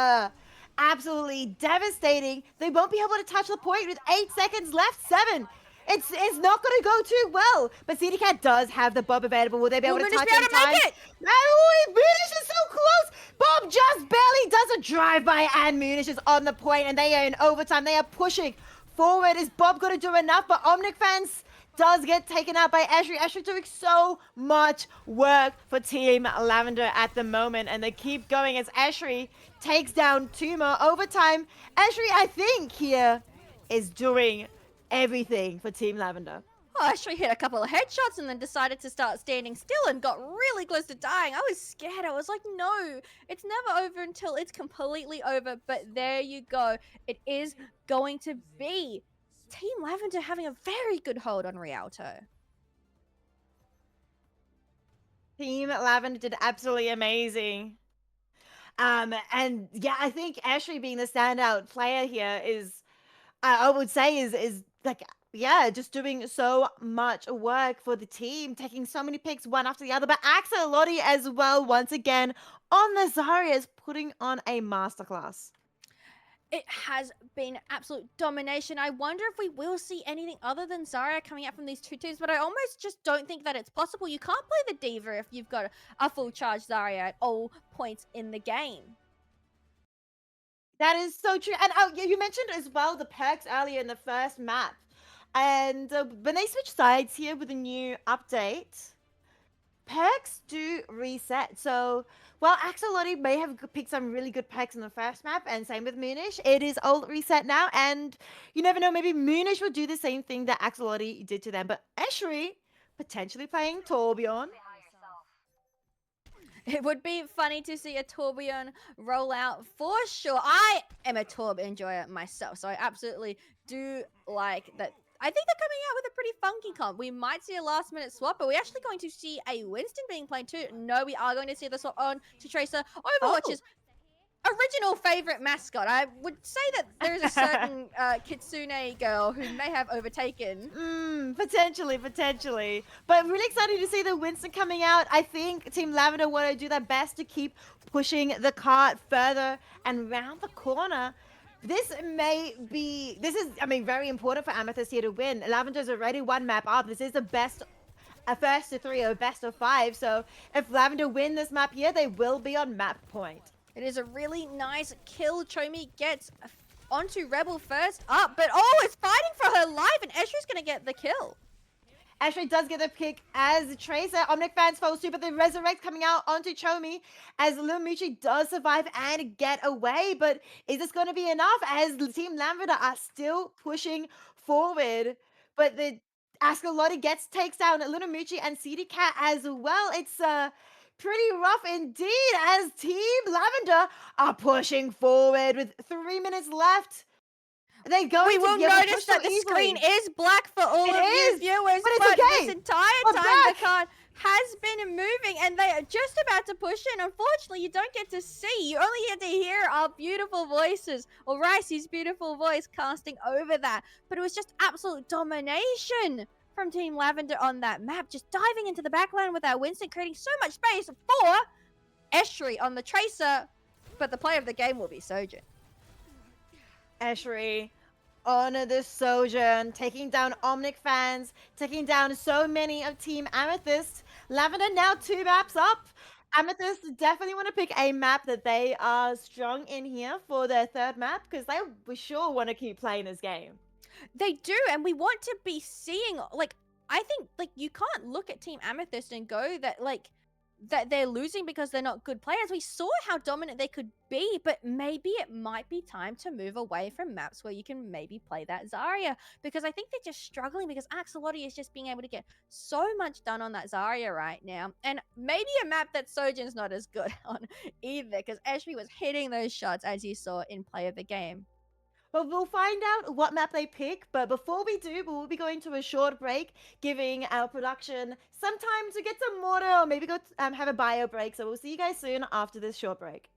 absolutely devastating. They won't be able to touch the point with 8 seconds left. 7. It's not going to go too well. But CD Cat does have the Bob available. Will they be Will able to Moonish touch be able in to make time? it? Oh, Moonish is so close. Bob just barely does a drive-by, and Moonish is on the point, and they are in overtime. They are pushing forward. Is Bob going to do enough? But Omnic fans does get taken out by Ashri. Ashri doing so much work for Team Lavender at the moment, and they keep going as Ashri takes down Tuma. Overtime, Ashri, I think, here is doing everything for Team Lavender. Oh, I actually hit a couple of headshots and then decided to start standing still and got really close to dying. I was scared. I was like, no, it's never over until it's completely over. But there you go. It is going to be Team Lavender having a very good hold on Rialto. Team Lavender did absolutely amazing. And yeah, I think Ashley being the standout player here is, I would say, is like, yeah, just doing so much work for the team, taking so many picks one after the other. But Axel Lottie as well, once again on the Zarias, putting on a masterclass. It has been absolute domination. I wonder if we will see anything other than Zarya coming out from these two teams, but I almost just don't think that it's possible. You can't play the Diva if you've got a full charge Zarya at all points in the game. That is so true. And you mentioned as well the perks earlier in the first map. And when they switch sides here with a new update, perks do reset. So while Axolotl may have picked some really good perks in the first map, and same with Moonish, it is all reset now. And you never know, maybe Moonish will do the same thing that Axolotl did to them. But Eshri potentially playing Torbjorn. It would be funny to see a Torbjorn roll out for sure. I am a Torb enjoyer myself, so I absolutely do like that. I think they're coming out with a pretty funky comp. We might see a last minute swap, but we're actually going to see a Winston being played too. No, we are going to see the swap on to Tracer. Overwatch's original favorite mascot. I would say that there is a certain Kitsune girl who may have overtaken. Potentially. But really excited to see the Winston coming out. I think Team Lavender want to do their best to keep pushing the cart further and round the corner. This is, I mean, very important for Amethyst here to win. Lavender's already one map up. This is the best, a first to three or best of five. So if Lavender win this map here, they will be on map point. It is a really nice kill. Chomi gets onto Rebel first up, but it's fighting for her life, and Esri's going to get the kill. Ashley does get the pick as Tracer. Omnic fans falls too, but the Resurrect coming out onto Chomi as Lumuchi does survive and get away. But is this going to be enough as Team Lavender are still pushing forward? But the Ascalotti takes down Lumuchi and CD Cat as well. It's pretty rough indeed as Team Lavender are pushing forward with 3 minutes left. They We will notice that the screen is black for all of you viewers, but this entire time the card has been moving and they are just about to push in. Unfortunately, you don't get to see. You only get to hear our beautiful voices, or Ricey's beautiful voice casting over that. But it was just absolute domination from Team Lavender on that map, just diving into the backline with our Winston, creating so much space for Eshri on the Tracer. But the player of the game will be Sojin. Eshri on the Sojourn, taking down Omnic fans, taking down so many of Team Amethyst. Lavender now 2 maps up. Amethyst definitely want to pick a map that they are strong in here for their third map because they sure want to keep playing this game. They do, and we want to be seeing, like, I think, like, you can't look at Team Amethyst and go that, like, that they're losing because they're not good players. We saw how dominant they could be, but maybe it might be time to move away from maps where you can maybe play that Zarya, because I think they're just struggling because Axolotl is just being able to get so much done on that Zarya right now, and maybe a map that Sojin's not as good on either, because Ashby was hitting those shots as you saw in play of the game. But we'll find out what map they pick. But before we do, we'll be going to a short break, giving our production some time to get some water or maybe go have a bio break. So we'll see you guys soon after this short break.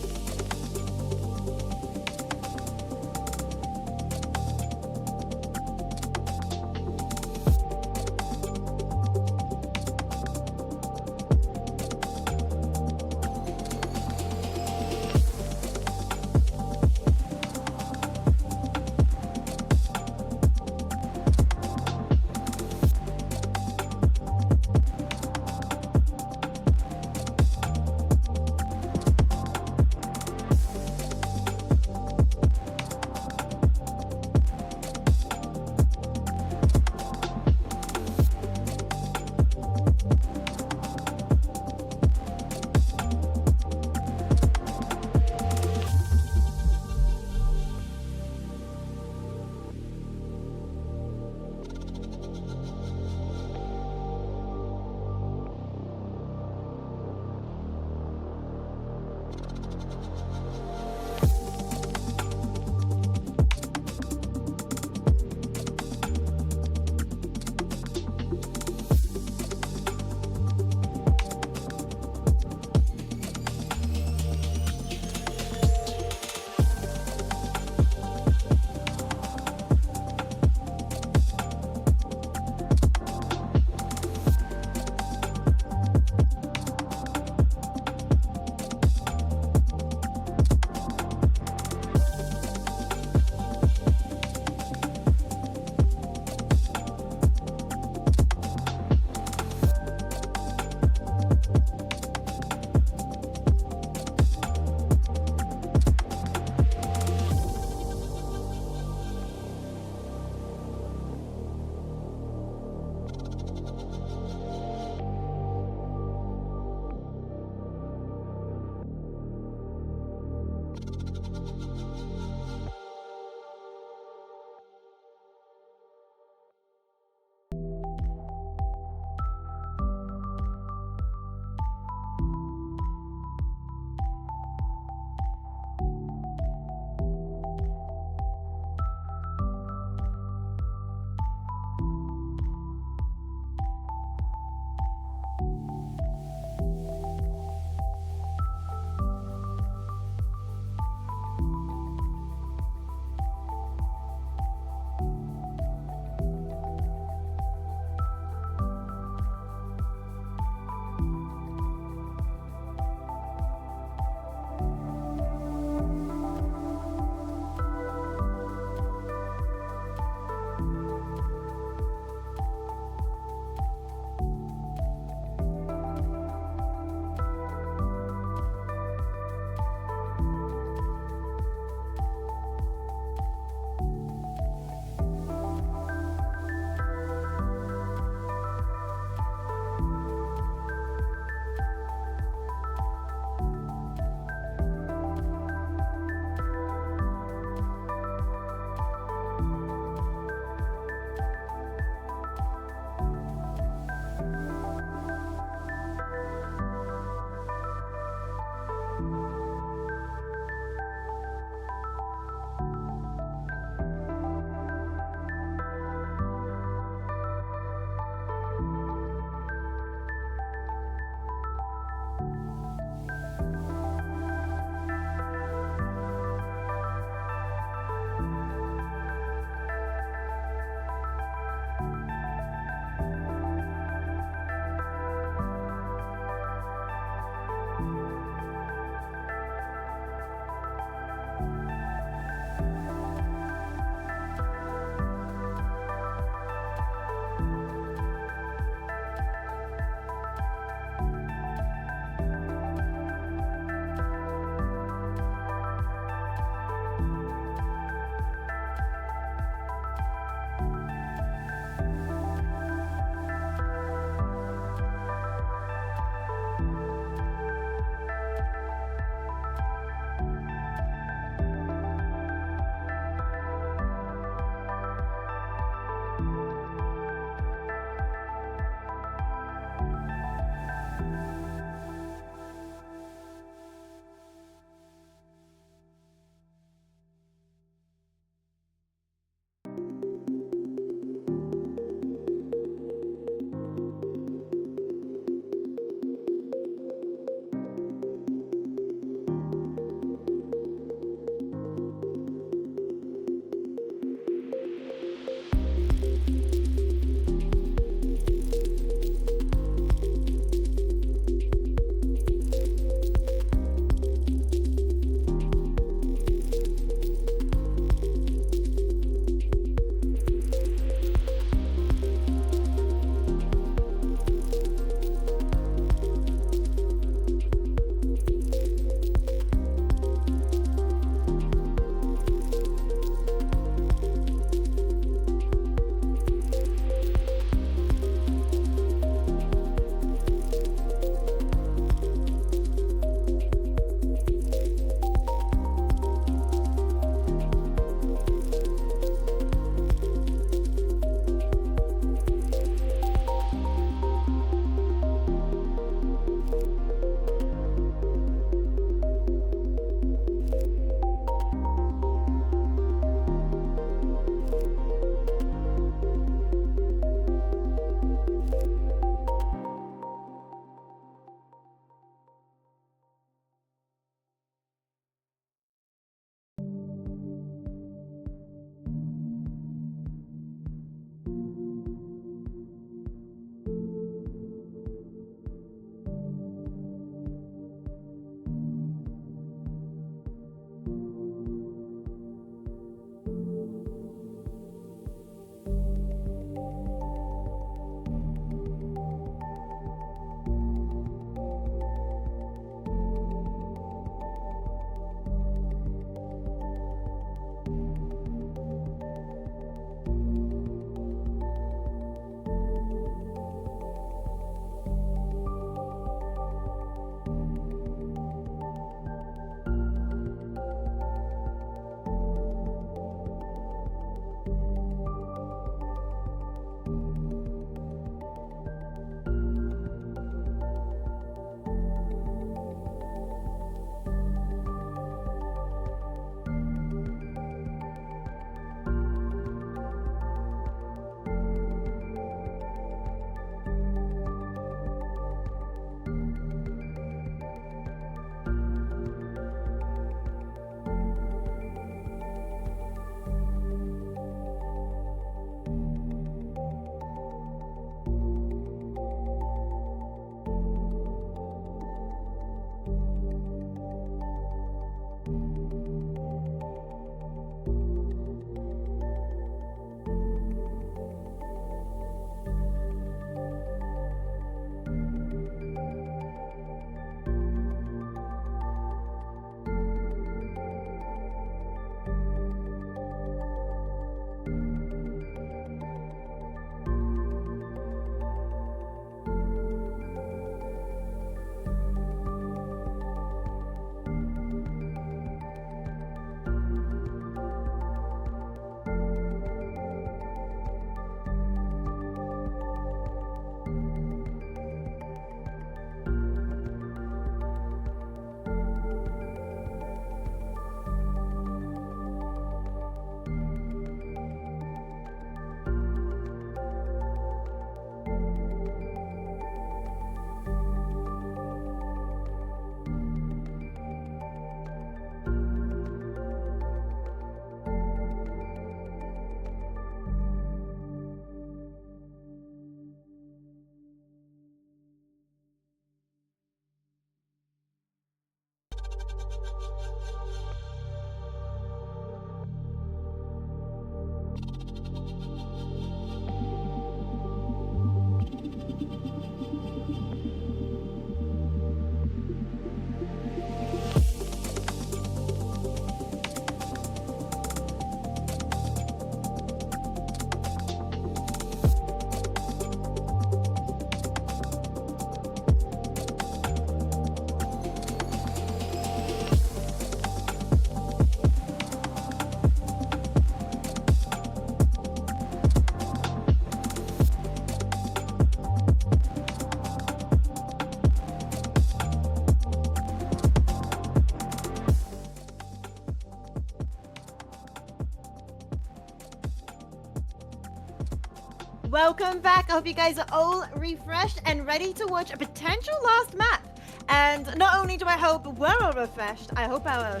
Welcome back. I hope you guys are all refreshed and ready to watch a potential last map. And not only do I hope we're all refreshed, I hope our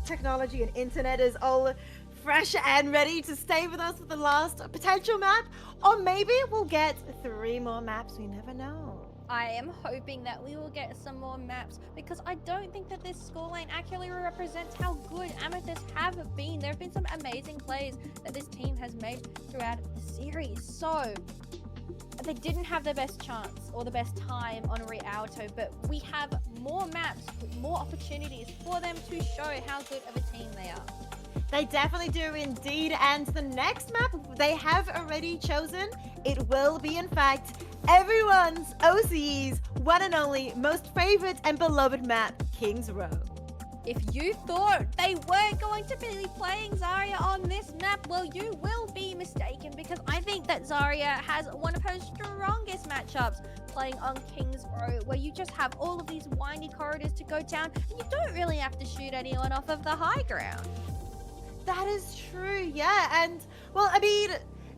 technology and internet is all fresh and ready to stay with us for the last potential map. Or maybe we'll get 3 more maps. We never know. I am hoping that we will get some more maps because I don't think that this scoreline accurately represents how good Amethyst have been. There have been some amazing plays that this team has made throughout the series. So they didn't have the best chance or the best time on Rialto, but we have more maps with more opportunities for them to show how good of a team they are. They definitely do indeed. And the next map they have already chosen, it will be, in fact, everyone's OCE's one and only most favorite and beloved map, King's Row. If you thought they weren't going to be playing Zarya on this map, well, you will be mistaken because I think that Zarya has one of her strongest matchups playing on King's Row, where you just have all of these windy corridors to go down and you don't really have to shoot anyone off of the high ground. That is true, yeah. And, well, I mean,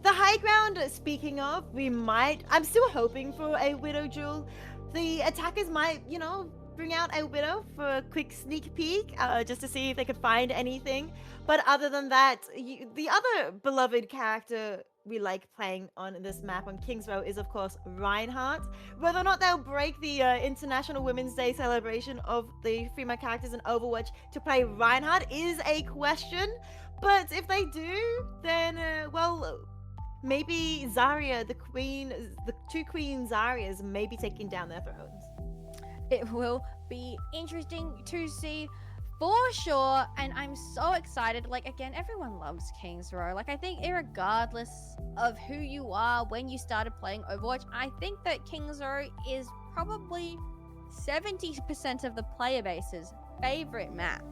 the high ground, speaking of, I'm still hoping for a Widow duel. The attackers might, bring out a Widow for a quick sneak peek, just to see if they could find anything. But other than that, the other beloved character we like playing on this map on King's Row is, of course, Reinhardt. Whether or not they'll break the International Women's Day celebration of the female characters in Overwatch to play Reinhardt is a question. But if they do, then, maybe Zarya, the two Queen Zaryas, may be taking down their thrones. It will be interesting to see for sure, and I'm so excited. Like, again, everyone loves King's Row. Like, I think regardless of who you are when you started playing Overwatch, I think that King's Row is probably 70% of the player base's favorite map.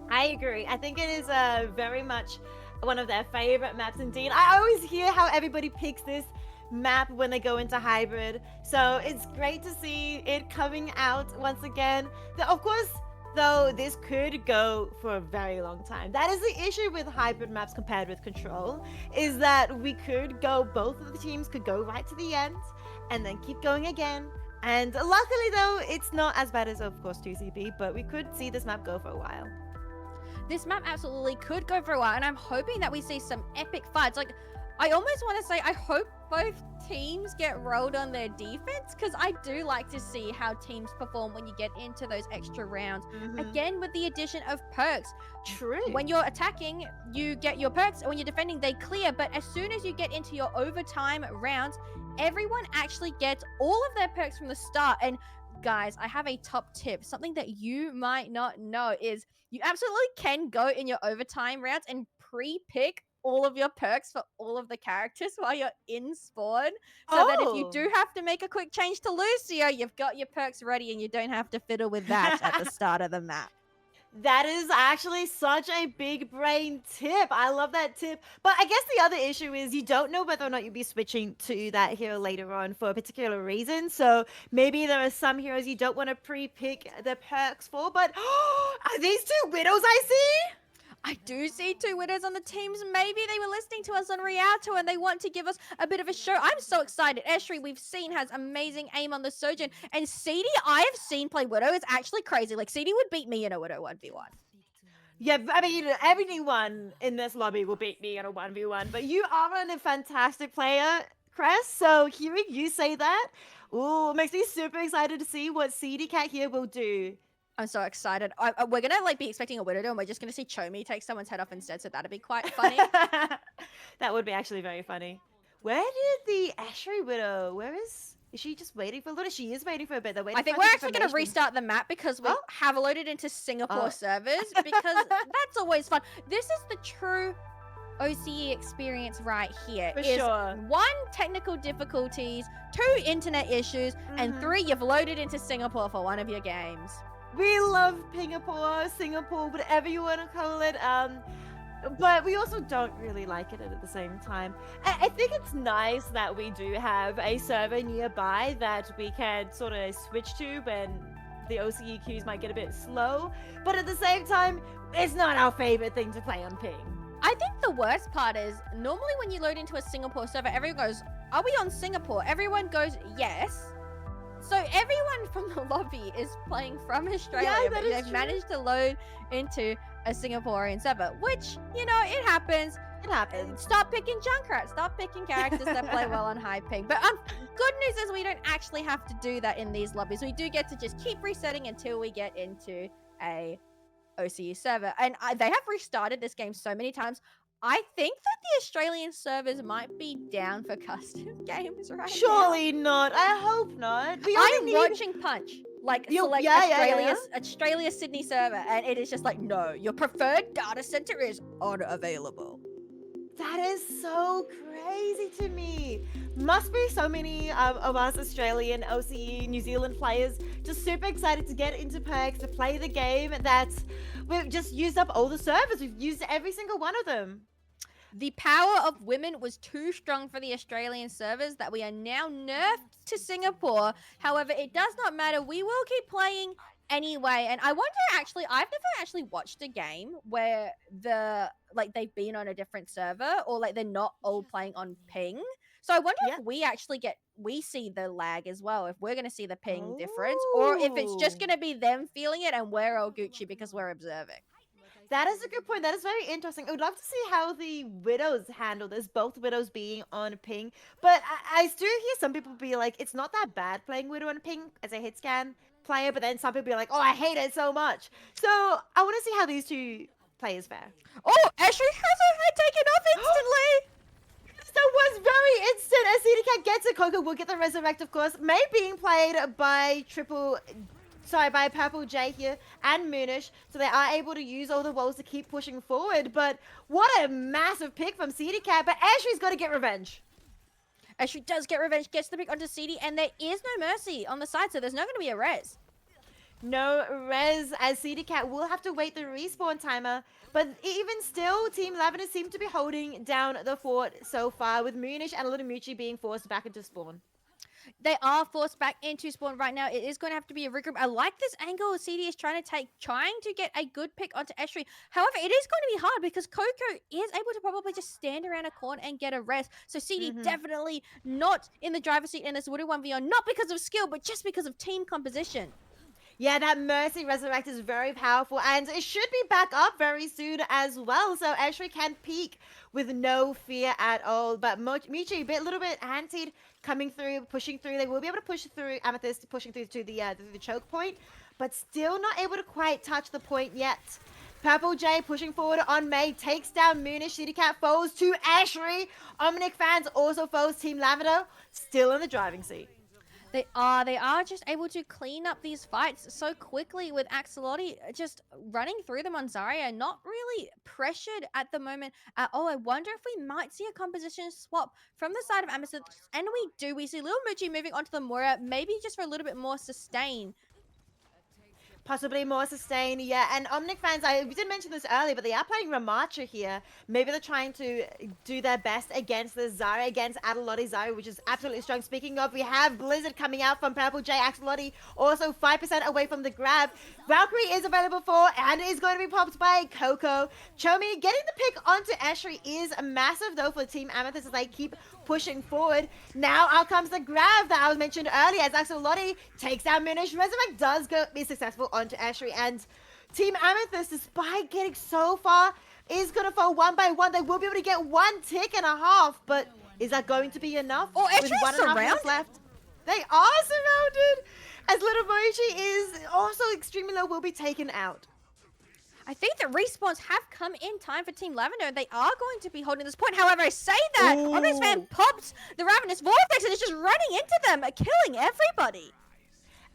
I agree. I think it is very much one of their favorite maps indeed. I always hear how everybody picks this map when they go into hybrid, so it's great to see it coming out once again. Of course, though, this could go for a very long time. That is the issue with hybrid maps compared with control, is that both of the teams could go right to the end and then keep going again. And luckily, though, it's not as bad as, of course, 2CP, but we could see this map go for a while. This map absolutely could go for a while, and I'm hoping that we see some epic fights. Like, I almost want to say I hope both teams get rolled on their defense, because I do like to see how teams perform when you get into those extra rounds. Again, with the addition of perks. True. When you're attacking, you get your perks, and when you're defending, they clear. But as soon as you get into your overtime rounds, everyone actually gets all of their perks from the start. And guys, I have a top tip. Something that you might not know is you absolutely can go in your overtime rounds and pre-pick all of your perks for all of the characters while you're in spawn. So that if you do have to make a quick change to Lucio, you've got your perks ready and you don't have to fiddle with that at the start of the map. That is actually such a big brain tip. I love that tip. But I guess the other issue is you don't know whether or not you'll be switching to that hero later on for a particular reason. So maybe there are some heroes you don't want to pre-pick the perks for. But are these two widows I see? I do see two widows on the teams. Maybe they were listening to us on Rialto and they want to give us a bit of a show. I'm so excited. Eshri, we've seen, has amazing aim on the Sojourn. And CD, I have seen play Widow. It's actually crazy. Like, CD would beat me in a Widow 1v1. Yeah, I mean, anyone in this lobby will beat me in a 1v1. But you are a fantastic player, Cress. So hearing you say that, makes me super excited to see what CD Cat here will do. I'm so excited. We're going to be expecting a Widow, and we're just going to see Chomi take someone's head off instead, so that'd be quite funny. That would be actually very funny. Where did the Ashray Widow, is she just waiting for a little? She is waiting for a bit. I think we're actually going to restart the map because we have loaded into Singapore servers, because that's always fun. This is the true OCE experience right here. For sure. 1, technical difficulties, 2, internet issues, and 3, you've loaded into Singapore for one of your games. We love Singapore, whatever you want to call it. But we also don't really like it at the same time. I think it's nice that we do have a server nearby that we can sort of switch to when the OCE queues might get a bit slow. But at the same time, it's not our favorite thing to play on ping. I think the worst part is normally when you load into a Singapore server, everyone goes, "Are we on Singapore?" Everyone goes, "Yes." So everyone from the lobby is playing from Yeah, Australia, that but is they've true. managed to load into a Singaporean server, which, it happens. It happens. Stop picking Junkrat. Stop picking characters that play well on high ping. But good news is we don't actually have to do that in these lobbies. We do get to just keep resetting until we get into a OCU server. And they have restarted this game so many times. I think that the Australian servers might be down for custom games right now. Surely not. I hope not. We I'm only need watching Punch like you. select Yeah. Australia Sydney server, and it is just like, no, your preferred data center is unavailable. That is so crazy to me. Must be so many of us Australian, OCE, New Zealand players just super excited to get into perks, to play the game that we've just used up all the servers. We've used every single one of them. The power of women was too strong for the Australian servers that we are now nerfed to Singapore. However, it does not matter. We will keep playing anyway. And I wonder, actually, I've never actually watched a game where they've been on a different server, or like they're not all playing on ping. So I wonder Yeah. if we see the lag as well, if we're going to see the ping difference, or if it's just Oh. going to be them feeling it and we're all Gucci because we're observing. That is a good point. That is very interesting. I would love to see how the widows handle this, both widows being on ping. But I still hear some people be like, it's not that bad playing widow on ping as a hit scan player, but then some people be like, oh, I hate it so much. So I want to see how these two players fare. Oh, Ashley has her head taken off instantly. That was very instant. As CD Cat gets it, Coco will get the resurrect, of course. May being played by Purple J here and Moonish, so they are able to use all the walls to keep pushing forward. But what a massive pick from CD Cat. But Ashley's got to get revenge. Ashley does get revenge, gets the pick onto CD, and there is no mercy on the side, so there's not going to be a res. No res, as CD Cat will have to wait the respawn timer. But even still, Team Lavender seem to be holding down the fort so far, with Moonish and Little Moochie being forced back into spawn. They are forced back into spawn right now. It is going to have to be a regroup. I like this angle CD is trying to get a good pick onto Ashley. However, it is going to be hard because Coco is able to probably just stand around a corner and get a rest. So CD definitely not in the driver's seat in this Wooded 1v1, not because of skill, but just because of team composition. Yeah, that Mercy Resurrect is very powerful, and it should be back up very soon as well, so Ashley can peek with no fear at all. But Michi, a little bit antied, coming through, pushing through. They will be able to push through Amethyst, pushing through to the choke point, but still not able to quite touch the point yet. Purple J pushing forward on May, takes down Moonish. City Cat falls to Ashry. Omnic fans also falls Team Lavender, still in the driving seat. They are just able to clean up these fights so quickly with Axolotl just running through them on Zarya, not really pressured at the moment at all. I wonder if we might see a composition swap from the side of Amethyst, and we do. We see Lil Muji moving onto the Moira, maybe just for a little bit more sustain. Possibly more sustained, yeah. And Omnic fans, we did mention this earlier, but they are playing Ramacha here. Maybe they're trying to do their best against the Zarya, against Adelotti Zarya, which is absolutely strong. Speaking of, we have Blizzard coming out from Purple J. Axolotl, also 5% away from the grab. Valkyrie is available for, and is going to be popped by Coco. Chomi getting the pick onto Ashry is massive, though, for Team Amethyst as they keep pushing forward. Now out comes the grab that I was mentioned earlier as Axolotl takes down Moonish. Resurrect does be successful onto Ashry, and Team Amethyst, despite getting so far, is going to fall one by one. They will be able to get 1 tick and a half, but is that going to be enough? Oh, with Ashry's 1.5 minutes left? They are surrounded, as Little Mochi is also extremely low, will be taken out. I think the respawns have come in time for Team Lavender, and they are going to be holding this point. However, I say that, Omnic fan pops the Ravenous Vortex and is just running into them, killing everybody.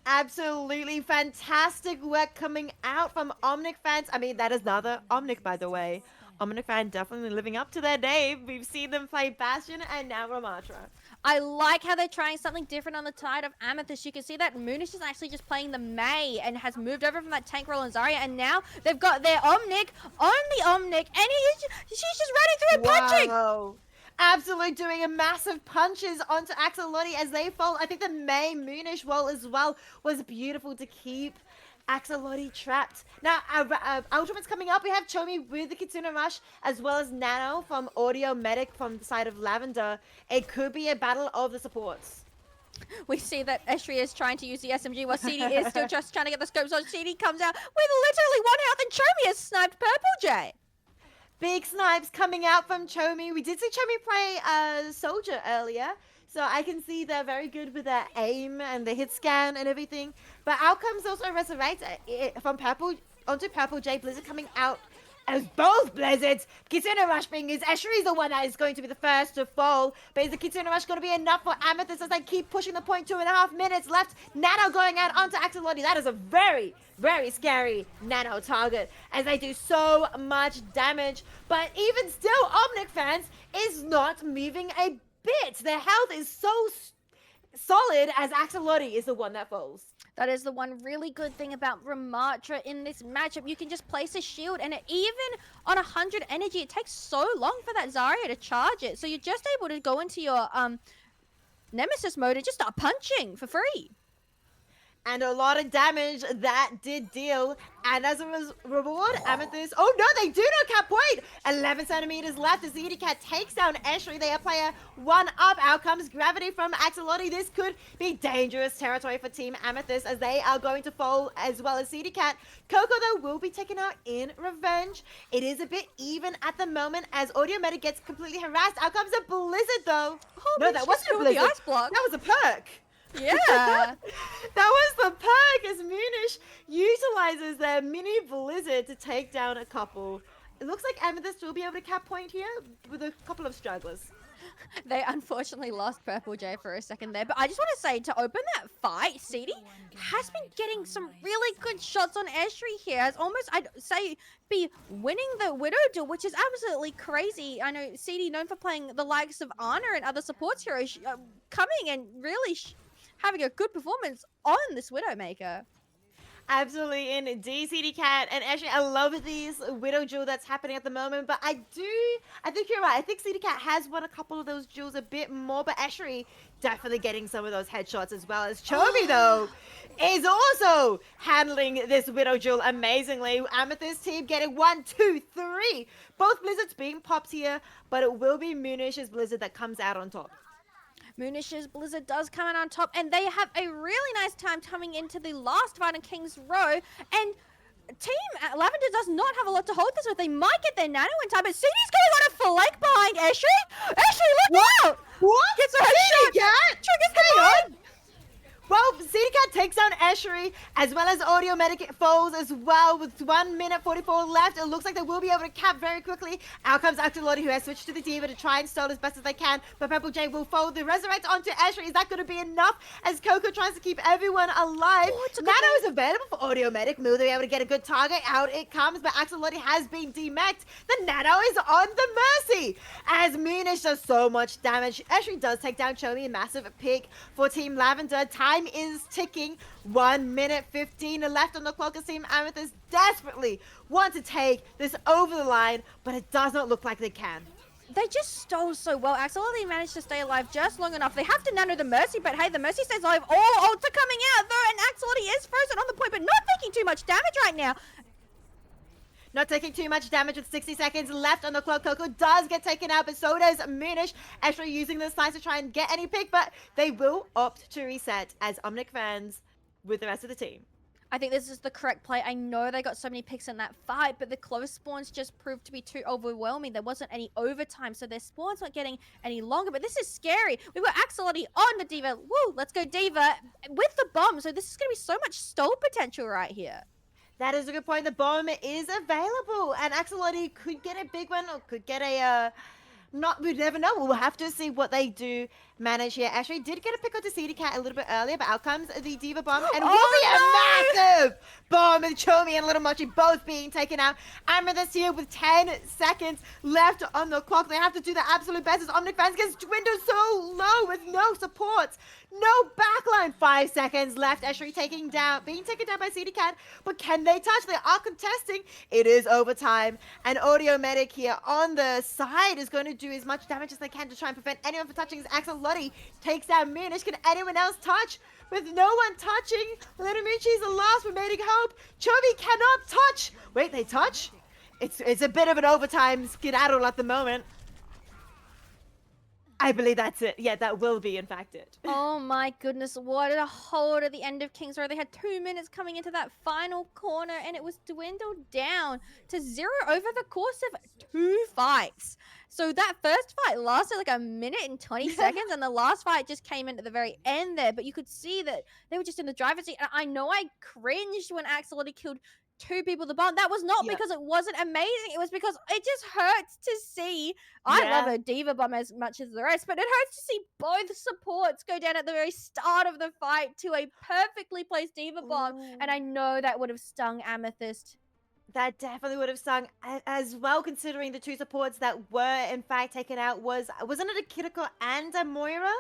Absolutely fantastic work coming out from Omnic fans. I mean, that is another Omnic, by the way. Omnic fan definitely living up to their name. We've seen them play Bastion and now Ramatra. I like how they're trying something different on the side of Amethyst. You can see that Moonish is actually just playing the Mei and has moved over from that tank role on Zarya, and now they've got their Omnic on the Omnic, and she's just running through and punching. Absolutely doing a massive punches onto Axolotl as they fall. I think the May Moonish wall as well was beautiful to keep Axolotl trapped. Now, Ultraman's coming up. We have Chomi with the Kitsune Rush, as well as Nano from Audio Medic from the side of Lavender. It could be a battle of the supports. We see that Eshri is trying to use the SMG while CD is still just trying to get the scopes on. CD comes out with literally 1 health, and Chomi has sniped Purple J. Big snipes coming out from Chomi. We did see Chomi play Soldier earlier, so I can see they're very good with their aim and the hit scan and everything. But out comes also Resurrect from Purple onto Purple J. Blizzard coming out as both Blizzards. Kitsune Rush being is Eshri's the one that is going to be the first to fall. But is the Kitsune Rush going to be enough for Amethyst as they keep pushing the point? 2.5 minutes left. Nano going out onto Axolotl. That is a very, very scary Nano target as they do so much damage. But even still, Omnic fans is not moving a bit. Their health is so solid as Axolotl is the one that falls. That is the one really good thing about Ramatra in this matchup. You can just place a shield, and even on 100 energy, it takes so long for that Zarya to charge it. So you're just able to go into your Nemesis mode and just start punching for free. And a lot of damage that did deal. And as a reward, Amethyst... Oh, no, they do not cap point. 11 centimeters left as the Cat takes down Eshri. They are player 1 up. Out comes Gravity from Axolotl. This could be dangerous territory for Team Amethyst as they are going to fall as well as CD Cat. Coco, though, will be taken out in revenge. It is a bit even at the moment as Audio Meta gets completely harassed. Out comes a Blizzard, though. Oh, no, that wasn't a Blizzard. The ice block. That was a perk. Yeah. That was the perk as Moonish utilizes their mini Blizzard to take down a couple. It looks like Amethyst will be able to cap point here with a couple of stragglers. They unfortunately lost Purple J for a second there, but I just want to say, to open that fight, CD has been getting some really good shots on Eshri here. Has almost, I'd say, be winning the Widow duel, which is absolutely crazy. I know CD, known for playing the likes of Ana and other supports heroes, coming and really having a good performance on this Widowmaker. Absolutely, indeed, CD Cat and Ashley. I love this Widow duel that's happening at the moment, but I think you're right. I think CD Cat has won a couple of those duels a bit more, but Ashley definitely getting some of those headshots as well as Chobi, though, is also handling this Widow duel amazingly. Amethyst team getting 1, 2, 3. Both Blizzards being popped here, but it will be Moonish's Blizzard that comes out on top. Moonish's Blizzard does come in on top, and they have a really nice time coming into the last fight on King's Row, and Team Lavender does not have a lot to hold this with. They might get their nano in time, but CD's going on a flank behind Eshri. Eshri, look out! What? Gets a headshot! Triggers the on! Well, CDCat takes down Eshri, as well as Audio Medic falls as well with 1 minute 44 left. It looks like they will be able to cap very quickly. Out comes Axolotl, who has switched to the Diva to try and stall as best as they can, but Purple J will fold the Resurrect onto Eshri. Is that going to be enough as Coco tries to keep everyone alive? Nano is available for Audio Medic. Will they be able to get a good target? Out it comes, but Axolotl has been demeched. The Nano is on the Mercy as Moonish does so much damage. Eshri does take down Chomi, a massive pick for Team Lavender. Time is ticking. 1 minute 15 left on the clock as Team Amethyst desperately want to take this over the line, but it does not look like they can. They just stole so well. Axolotl managed to stay alive just long enough. They have to nano the Mercy, but hey, the Mercy stays alive. Oh, ulta coming out though, and Axolotl is frozen on the point, but not taking too much damage right now. Not taking too much damage with 60 seconds left on the clock. Coco does get taken out, but so does Moonish. Actually using the slice to try and get any pick, but they will opt to reset as Omnic fans with the rest of the team. I think this is the correct play. I know they got so many picks in that fight, but the close spawns just proved to be too overwhelming. There wasn't any overtime, so their spawns weren't getting any longer, but this is scary. We've got Axolotl on the Diva. Woo, let's go Diva with the bomb. So this is going to be so much stall potential right here. That is a good point. The bomb is available, and Axolotl could get a big one, or could get a, we never know. We'll have to see what they do manage here. Ashley did get a pick onto CD Cat a little bit earlier, but out comes the Diva bomb, and will be a massive bomb, and Chomi and Little Mochi both being taken out. Amethyst here with 10 seconds left on the clock. They have to do the absolute best as Omnic fans gets dwindled so low with no supports. No backline. 5 seconds left. Esri being taken down by CD Cat. But can they touch? They are contesting. It is overtime. And Audio Medic here on the side is going to do as much damage as they can to try and prevent anyone from touching. As Axel Lottie takes down Munish. Can anyone else touch? With no one touching, Lenamichi is the last remaining hope. Chobi cannot touch. Wait, they touch? It's a bit of an overtime skedaddle at the moment. I believe that's it. Yeah, that will be in fact it. Oh my goodness, what a hold at the end of Kings Row. They had 2 minutes coming into that final corner and it was dwindled down to 0 over the course of 2 fights. So that first fight lasted like a minute and 20 seconds and the last fight just came in at the very end there. But you could see that they were just in the driver's seat. And I know I cringed when Axolotl killed 2 people at the bomb. That was not because it wasn't amazing. It was because it just hurts to see. I love a Diva Bomb as much as the rest, but it hurts to see both supports go down at the very start of the fight to a perfectly placed Diva Bomb. And I know that would have stung Amethyst. That definitely would have stung as well, considering the 2 supports that were in fact taken out wasn't it a Kiriko and a Moira?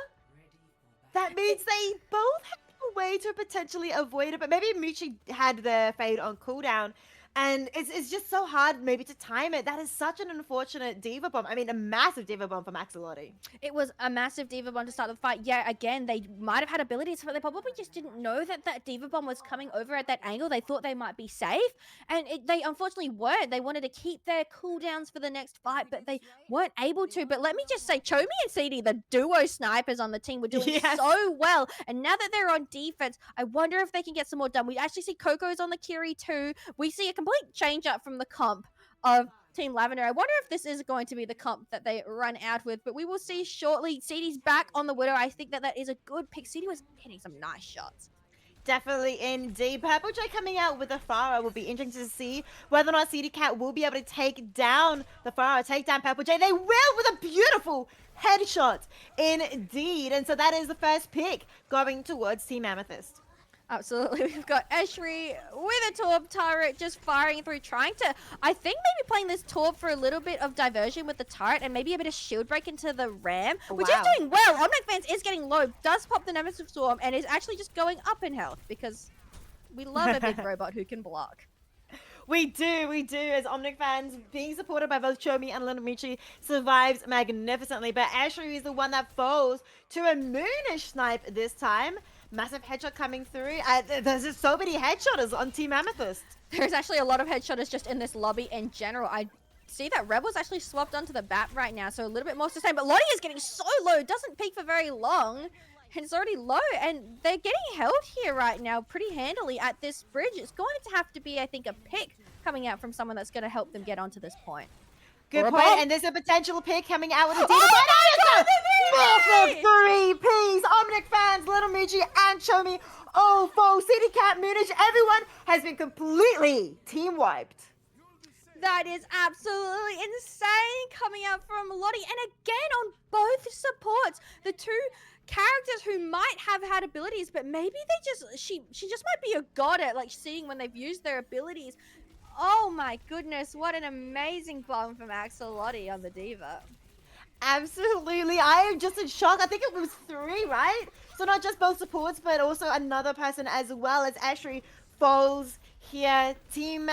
That means they both had a way to potentially avoid it, but maybe Michi had the fade on cooldown. And it's just so hard maybe to time it. That is such an unfortunate Diva Bomb. I mean, a massive Diva Bomb from Axolotl. It was a massive Diva Bomb to start the fight. Yeah, again, they might have had abilities, but they probably just didn't know that that Diva Bomb was coming over at that angle. They thought they might be safe, and they unfortunately weren't. They wanted to keep their cooldowns for the next fight, but they weren't able to. But let me just say, Chomi and CD, the duo snipers on the team, were doing so well. And now that they're on defense, I wonder if they can get some more done. We actually see Coco's on the Kiri too. We see a complete change up from the comp of Team Lavender. I wonder if this is going to be the comp that they run out with, but we will see shortly. CD's back on the Widow. I think that is a good pick. CD was hitting some nice shots. Definitely indeed. Purple J coming out with the Farah will be interesting to see whether or not CD Cat will be able to take down the Farah, take down Purple J. They will with a beautiful headshot indeed. And so that is the first pick going towards Team Amethyst. Absolutely. We've got Eshri with a Torb turret just firing through, trying to, I think maybe playing this Torb for a little bit of diversion with the turret and maybe a bit of shield break into the ram, which is doing well. Omnic Fans is getting low, does pop the Nemesis Storm and is actually just going up in health because we love a big robot who can block. We do, as Omnic Fans, being supported by both Chomi and Lunamichi, survives magnificently. But Ashri is the one that falls to a Moonish snipe this time. Massive headshot coming through. There's just so many headshotters on Team Amethyst. There's actually a lot of headshotters just in this lobby in general. I see that Rebel's actually swapped onto the bat right now, so a little bit more sustained. But Lottie is getting so low, doesn't peak for very long. And it's already low, and they're getting held here right now pretty handily at this bridge. It's going to have to be, I think, a pick coming out from someone that's going to help them get onto this point. Good point, and there's a potential pick coming out with a Diva Bomb. Oh my God, 3Ps! Omnic Fans, Little Michi, and Chomi, all four, City Cat, Moonish, everyone has been completely team wiped. That is absolutely insane coming out from Lottie. And again, on both supports, the two characters who might have had abilities, but maybe she just might be a god at like seeing when they've used their abilities. Oh my goodness, what an amazing bomb from Axolotl on the Diva. Absolutely, I am just in shock. I think it was 3, right? So not just both supports, but also another person as well as Ashri falls here. Team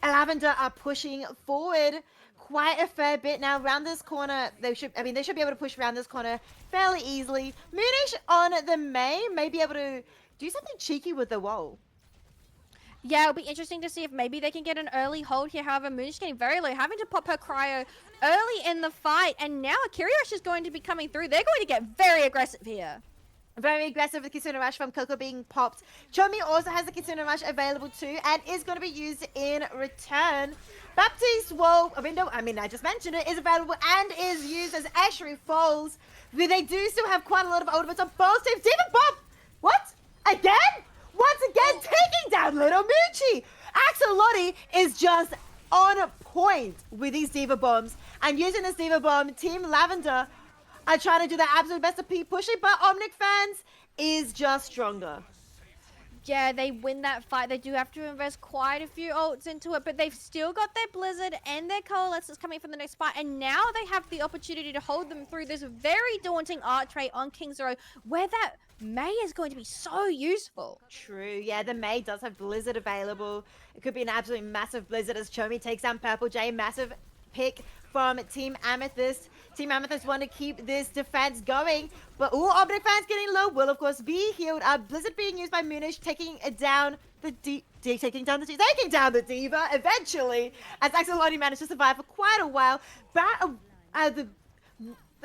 Lavender are pushing forward quite a fair bit now. Around this corner, they should be able to push around this corner fairly easily. Moonish on the main may be able to do something cheeky with the wall. Yeah, it'll be interesting to see if maybe they can get an early hold here. However, Moonish getting very low, having to pop her cryo early in the fight, and now a Kiriyoshi is going to be coming through. They're going to get very aggressive here. Very aggressive with the Kitsune Rush from Coco being popped. Chomi also has the Kitsune Rush available too and is going to be used in return. Baptiste Wall window, I just mentioned it, is available and is used as Ashri falls. They do still have quite a lot of ultimates on both teams. Diva Bomb! What? Again? Once again, taking down Little Moochie! Axolotl is just on point with these Diva Bombs. And using this Diva Bomb, Team Lavender are trying to do their absolute best to keep pushing, but Omnic Fans is just stronger. Yeah, they win that fight. They do have to invest quite a few ults into it, but they've still got their Blizzard and their Coalescence coming from the next fight, and now they have the opportunity to hold them through this very daunting art trait on King's Row, where that Mei is going to be so useful. True. Yeah, the May does have Blizzard available. It could be an absolutely massive Blizzard as Chomi takes down Purple Jay. Massive pick from Team Amethyst. Team Amethyst want to keep this defense going, but all Omnic fans getting low will of course be healed. Blizzard being used by Moonish, taking down the taking down the Diva eventually, as Axolotl managed to survive for quite a while. The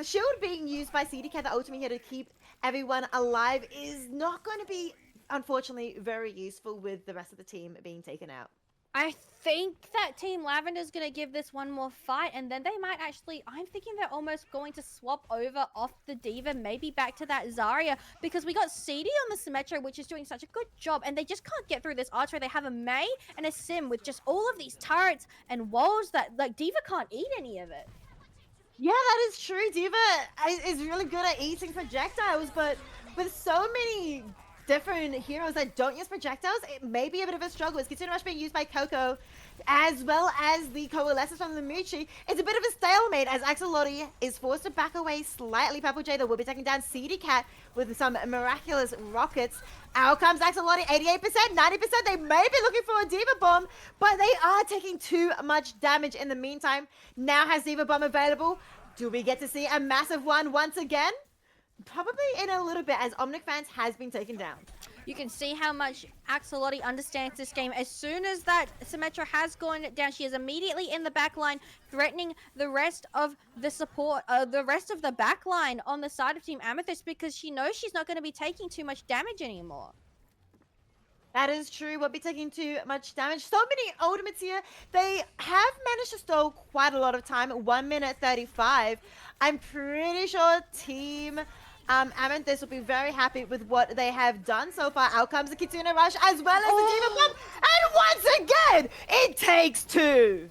shield being used by CDK, the ultimate here to keep everyone alive, is not going to be, unfortunately, very useful with the rest of the team being taken out. I think that Team Lavender's going to give this one more fight, and then they might actually... I'm thinking they're almost going to swap over off the Diva, maybe back to that Zarya, because we got CD on the Symmetra, which is doing such a good job, and they just can't get through this archery. They have a Mei and a Sim with just all of these turrets and walls that, like, Diva can't eat any of it. Yeah, that is true. Diva is really good at eating projectiles, but with so many different heroes that don't use projectiles, it may be a bit of a struggle. It's Kitsune Rush being used by Coco, as well as the Coalescence from the Muchi. It's a bit of a stalemate as Axolotl is forced to back away slightly. Purple Jay, though, will be taking down CD Cat with some miraculous rockets. Out comes Axolotl, 88%, 90%. They may be looking for a Diva Bomb, but they are taking too much damage in the meantime. Now has Diva Bomb available. Do we get to see a massive one once again? Probably in a little bit, as Omnic fans has been taken down. You can see how much Axolotl understands this game. As soon as that Symmetra has gone down, she is immediately in the back line, threatening the rest of the support, the rest of the back line on the side of Team Amethyst, because she knows she's not going to be taking too much damage anymore. That is true. We'll be taking too much damage. So many ultimates here. They have managed to stall quite a lot of time. 1 minute 35. I'm pretty sure Team Amethyst will be very happy with what they have done so far. Out comes the Kitsune Rush as well as the Diva Bomb. And once again, it takes two.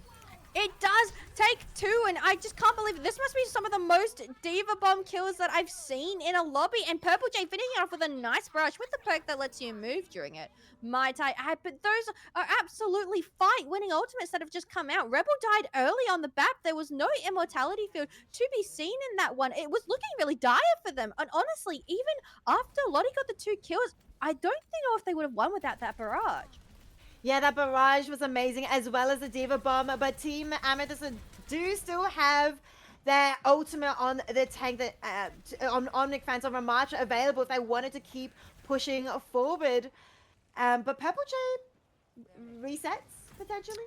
It does take two, and I just can't believe it. This must be some of the most Diva Bomb kills that I've seen in a lobby. And Purple Jay finishing it off with a nice barrage with the perk that lets you move during it. Might I add, but those are absolutely fight-winning ultimates that have just come out. Rebel died early on the BAP. There was no immortality field to be seen in that one. It was looking really dire for them. And honestly, even after Lottie got the 2 kills, I don't know if they would have won without that barrage. Yeah, that barrage was amazing, as well as the Diva Bomb, but Team Amethyst do still have their ultimate on the tank that on Omnic fans on March available if they wanted to keep pushing forward. But Purple Jay resets potentially.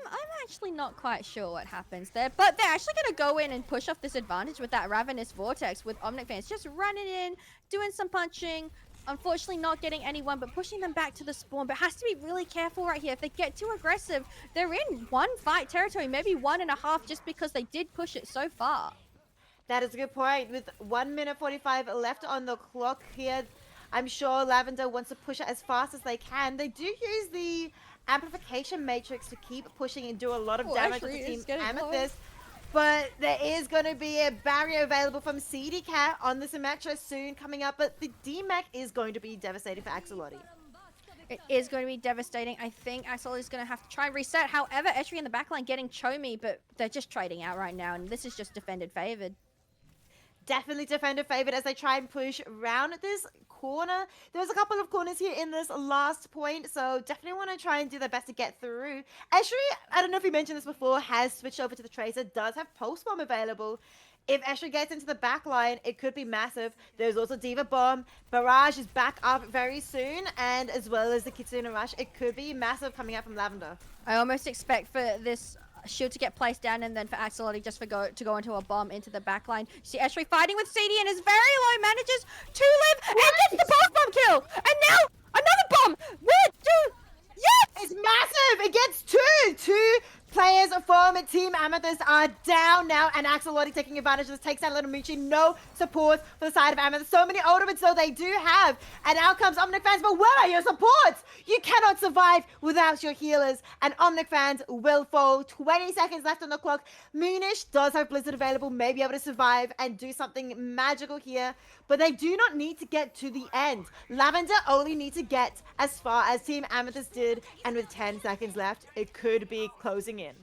I'm actually not quite sure what happens there, but they're actually going to go in and push off this advantage with that Ravenous Vortex with Omnic fans just running in, doing some punching. Unfortunately, not getting anyone, but pushing them back to the spawn. But has to be really careful right here. If they get too aggressive, they're in one fight territory, maybe 1.5, just because they did push it so far. That is a good point. With 1 minute 45 left on the clock here, I'm sure Lavender wants to push it as fast as they can. They do use the amplification matrix to keep pushing and do a lot of damage to Team Amethyst. But there is going to be a barrier available from CD Cat on the Symmetra soon coming up. But the DMAC is going to be devastating for Axolotl. It is going to be devastating. I think Axolotl is going to have to try and reset. However, Esri in the backline getting Chomi, but they're just trading out right now. And this is just defended favored. Definitely defender favored as they try and push around this corner. There's a couple of corners here in this last point, so definitely want to try and do their best to get through. Esri, I don't know if you mentioned this before, has switched over to the Tracer, does have Pulse Bomb available. If Esri gets into the back line, it could be massive. There's also Diva Bomb. Barrage is back up very soon, and as well as the Kitsune Rush, it could be massive coming out from Lavender. I almost expect for this shield to get placed down and then for Axolotl just to go into a bomb into the backline. You see Esri fighting with CD and is very low, manages to live and gets the pulse bomb kill. And now another bomb. 1, 2, yes! It's massive. It gets two players from Team Amethyst are down now, and Axolotl taking advantage of this, takes out Little Moochie. No support for the side of Amethyst. So many ultimates, though, they do have. And out comes Omnic fans, but where are your supports? You cannot survive without your healers, and Omnic fans will fall. 20 seconds left on the clock. Moonish does have Blizzard available, may be able to survive and do something magical here, but they do not need to get to the end. Lavender only need to get as far as Team Amethyst did, and with 10 seconds left, it could be closing in.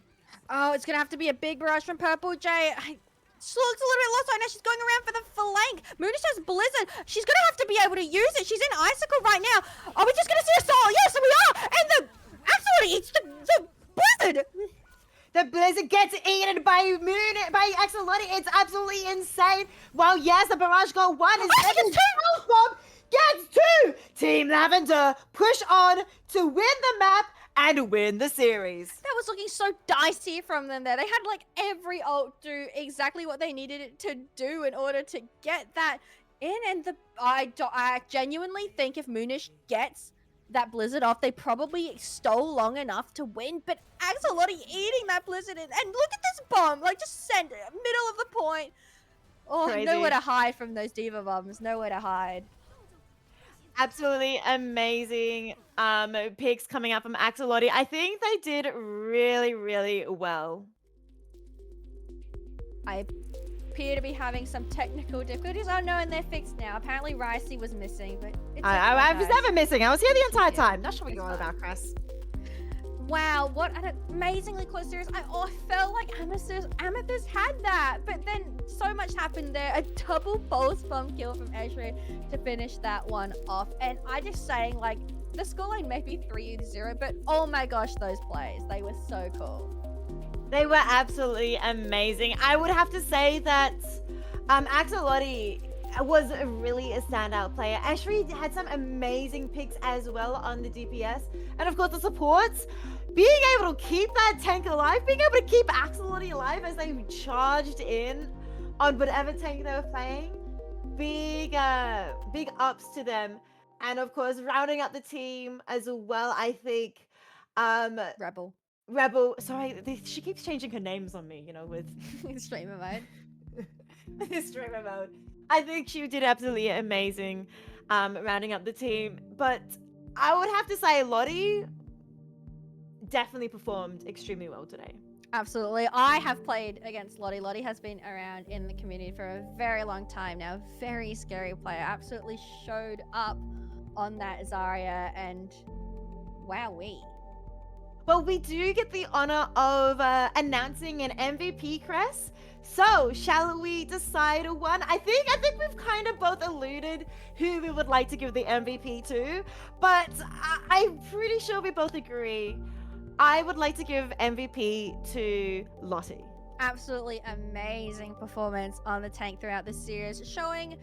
Oh, it's going to have to be a big barrage from Purple Jay. She looks a little bit lost right now. She's going around for the flank. Moonish has Blizzard. She's going to have to be able to use it. She's in Icicle right now. Are we just going to see a soul? Yes, we are. And the Axolotl eats the Blizzard. The Blizzard gets eaten by Axolotl. It's absolutely insane. Well, yes, the barrage goal 1 is Health Bomb gets 2. Team Lavender push on to win the map and win the series. That was looking so dicey from them there. They had like every ult do exactly what they needed it to do in order to get that in. And I genuinely think if Moonish gets that Blizzard off, they probably stole long enough to win. But Axolotl eating that Blizzard and look at this bomb, like just send it middle of the point. Oh, Crazy. Nowhere to hide from those diva bombs. Nowhere to hide. Absolutely amazing picks coming out from Axolotl. I think they did really, really well. I appear to be having some technical difficulties. Oh no, and they're fixed now. Apparently Ricey was missing, but it's I was never missing. I was here the entire time. Not sure what it's you're on fine. about, Chris. Wow, what an amazingly close series. I felt like Amethyst had that, but then so much happened there. A double pulse bomb kill from Ezreal to finish that one off. And I just saying, like, the scoreline may be 3-0, but oh my gosh, those plays. They were so cool. They were absolutely amazing. I would have to say that Axolotl was really a standout player. Ashri had some amazing picks as well on the DPS. And of course the supports. Being able to keep that tank alive, being able to keep Axolotl alive as they charged in on whatever tank they were playing. Big ups to them. And of course, rounding up the team as well, I think Rebel, sorry, she keeps changing her names on me, with Streamer mode. streamer mode. I think she did absolutely amazing rounding up the team. But I would have to say Lottie definitely performed extremely well today. Absolutely. I have played against Lottie. Lottie has been around in the community for a very long time now. Very scary player. Absolutely showed up on that Zarya and wowee. Well, we do get the honor of announcing an MVP, Chris. So, shall we decide one? I think we've kind of both alluded who we would like to give the MVP to, but I'm pretty sure we both agree. I would like to give MVP to Lottie. Absolutely amazing performance on the tank throughout the series, showing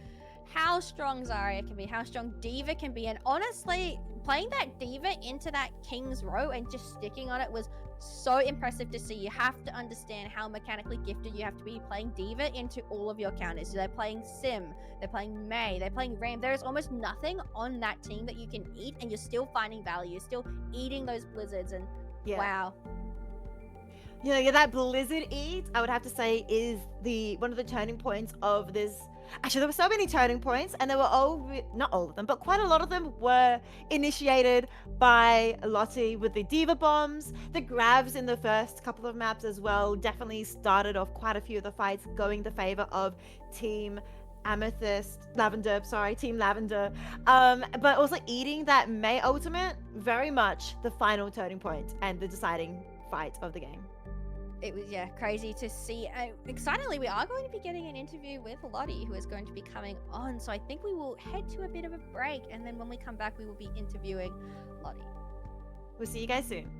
how strong Zarya can be, how strong Diva can be, and honestly, playing that Diva into that King's Row and just sticking on it was so impressive to see. You have to understand how mechanically gifted you have to be playing Diva into all of your counters. They're playing Sim, they're playing Mei, they're playing Ram. There is almost nothing on that team that you can eat, and you're still finding value. You're still eating those blizzards, and wow. Yeah, that Blizzard eat, I would have to say, is one of the turning points of this. Actually, there were so many turning points, and they were not all of them, but quite a lot of them were initiated by Lottie with the Diva bombs. The grabs in the first couple of maps as well definitely started off quite a few of the fights going the favor of Team Team Lavender. But also eating that Mei ultimate, very much the final turning point and the deciding fight of the game. It was, crazy to see. Excitingly, we are going to be getting an interview with Lottie, who is going to be coming on. So I think we will head to a bit of a break, and then when we come back, we will be interviewing Lottie. We'll see you guys soon.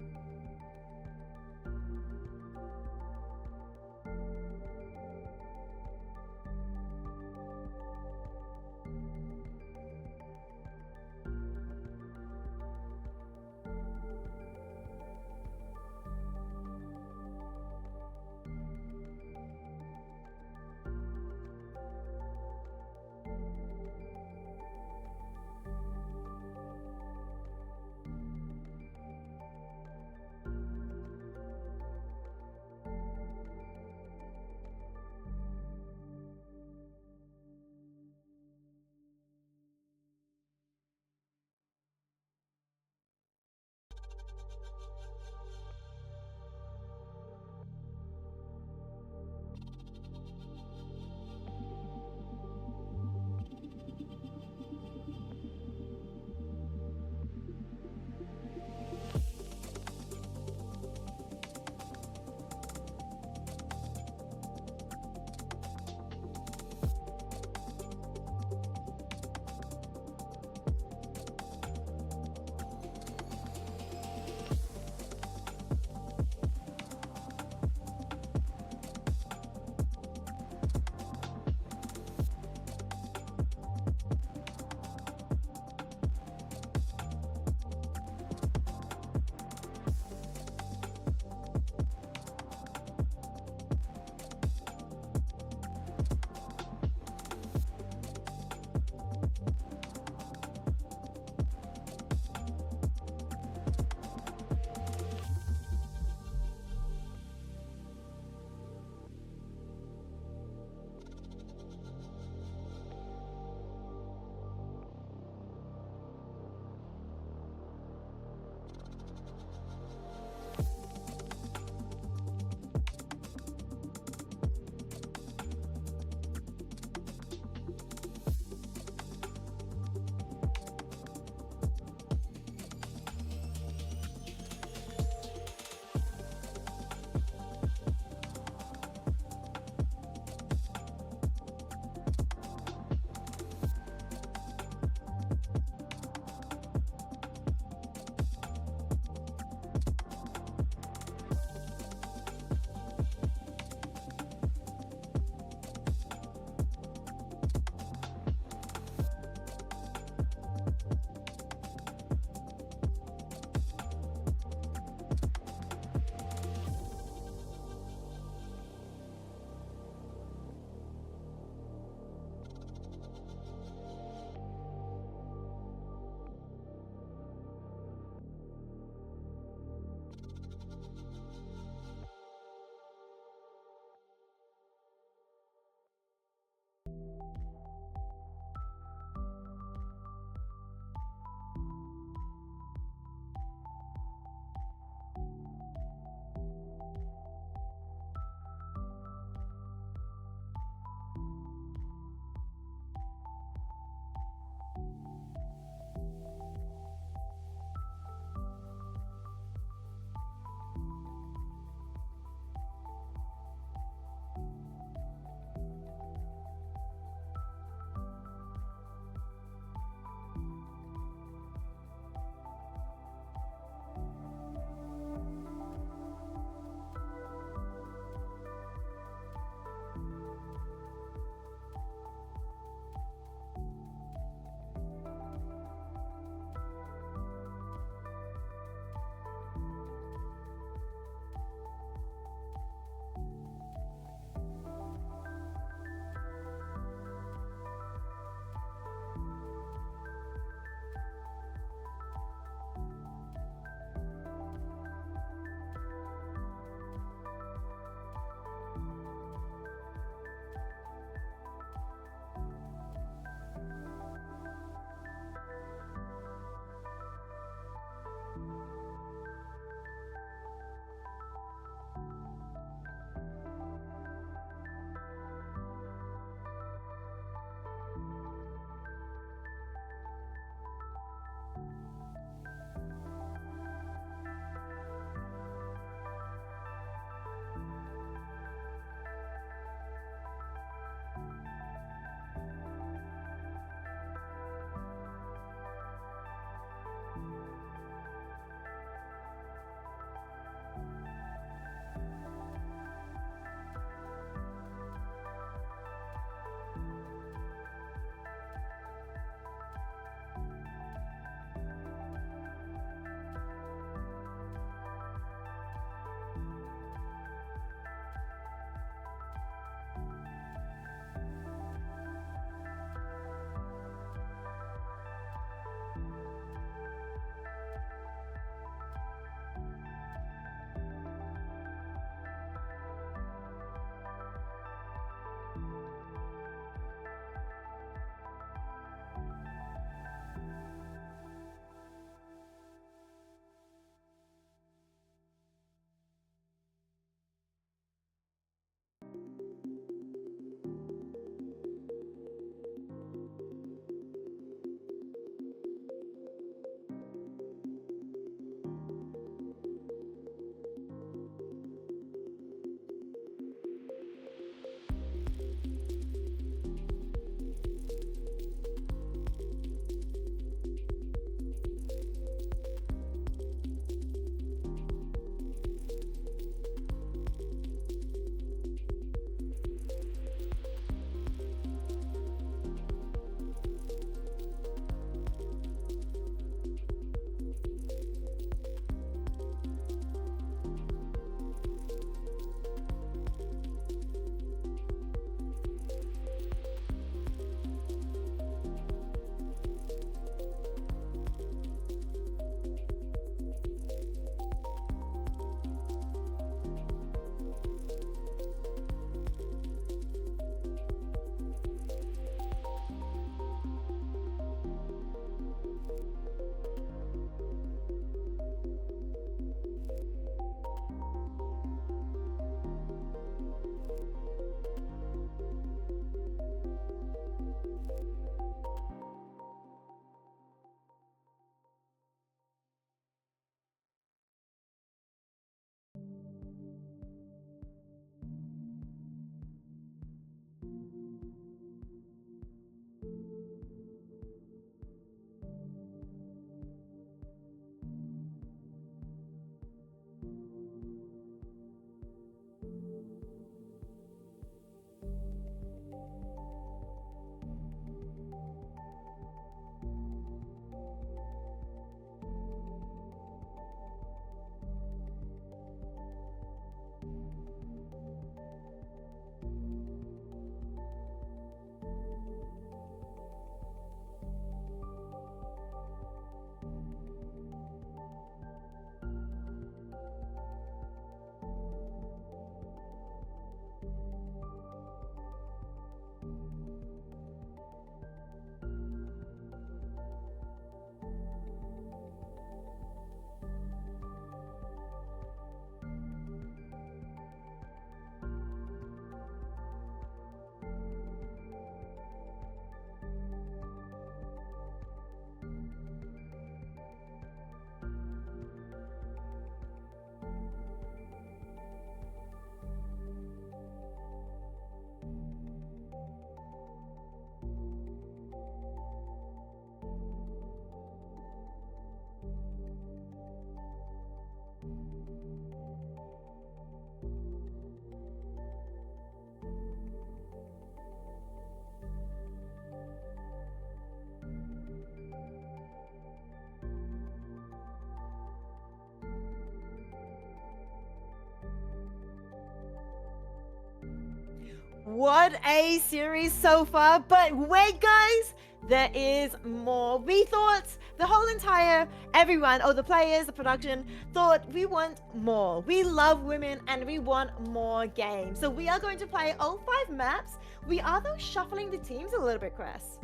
What a series so far, but wait, guys, there is more. We thought the whole entire everyone, the players, the production, thought we want more. We love women and we want more games. So we are going to play all 5 maps. We are, though, shuffling the teams a little bit, Chris.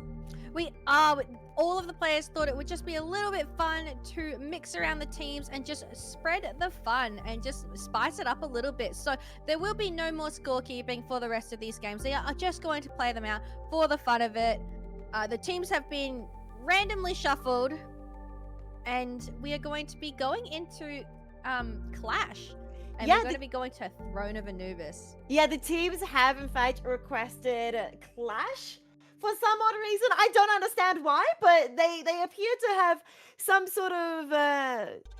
We are. All of the players thought it would just be a little bit fun to mix around the teams and just spread the fun and just spice it up a little bit. So there will be no more scorekeeping for the rest of these games. They are just going to play them out for the fun of it. The teams have been randomly shuffled, and we are going to be going into Clash. And Yeah, we're going to be going to Throne of Anubis. Yeah, the teams have in fact requested Clash for some odd reason. I don't understand why, but they appear to have some sort of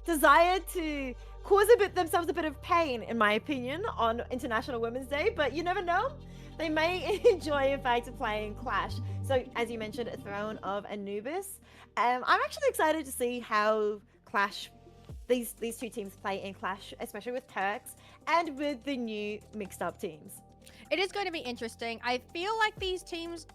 desire to cause themselves a bit of pain, in my opinion, on International Women's Day. But you never know. They may enjoy, in fact, playing Clash. So, as you mentioned, Throne of Anubis. I'm actually excited to see how Clash these two teams play in Clash, especially with Turks and with the new mixed up teams. It is going to be interesting. I feel like these teams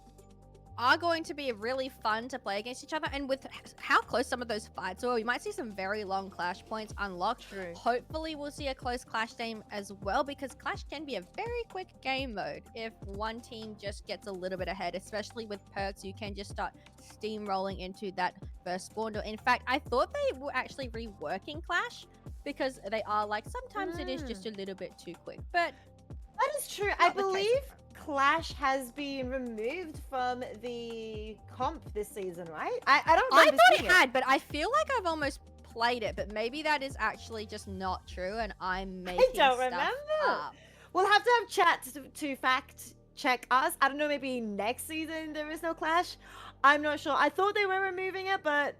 are going to be really fun to play against each other, and with how close some of those fights are, we might see some very long Clash points unlocked. True. Hopefully we'll see a close Clash game as well, because Clash can be a very quick game mode if one team just gets a little bit ahead, especially with perks. You can just start steamrolling into that first spawn door. In fact, I thought they were actually reworking Clash, because they are like, sometimes it is just a little bit too quick, but that is true. I believe Clash has been removed from the comp this season, right? I don't I remember thought seeing it had, but I feel like I've almost played it, but maybe that is actually just not true, and I'm making I don't stuff remember. up. We'll have to have chat to fact check us. I don't know, maybe next season there is no Clash. I'm not sure. I thought they were removing it, but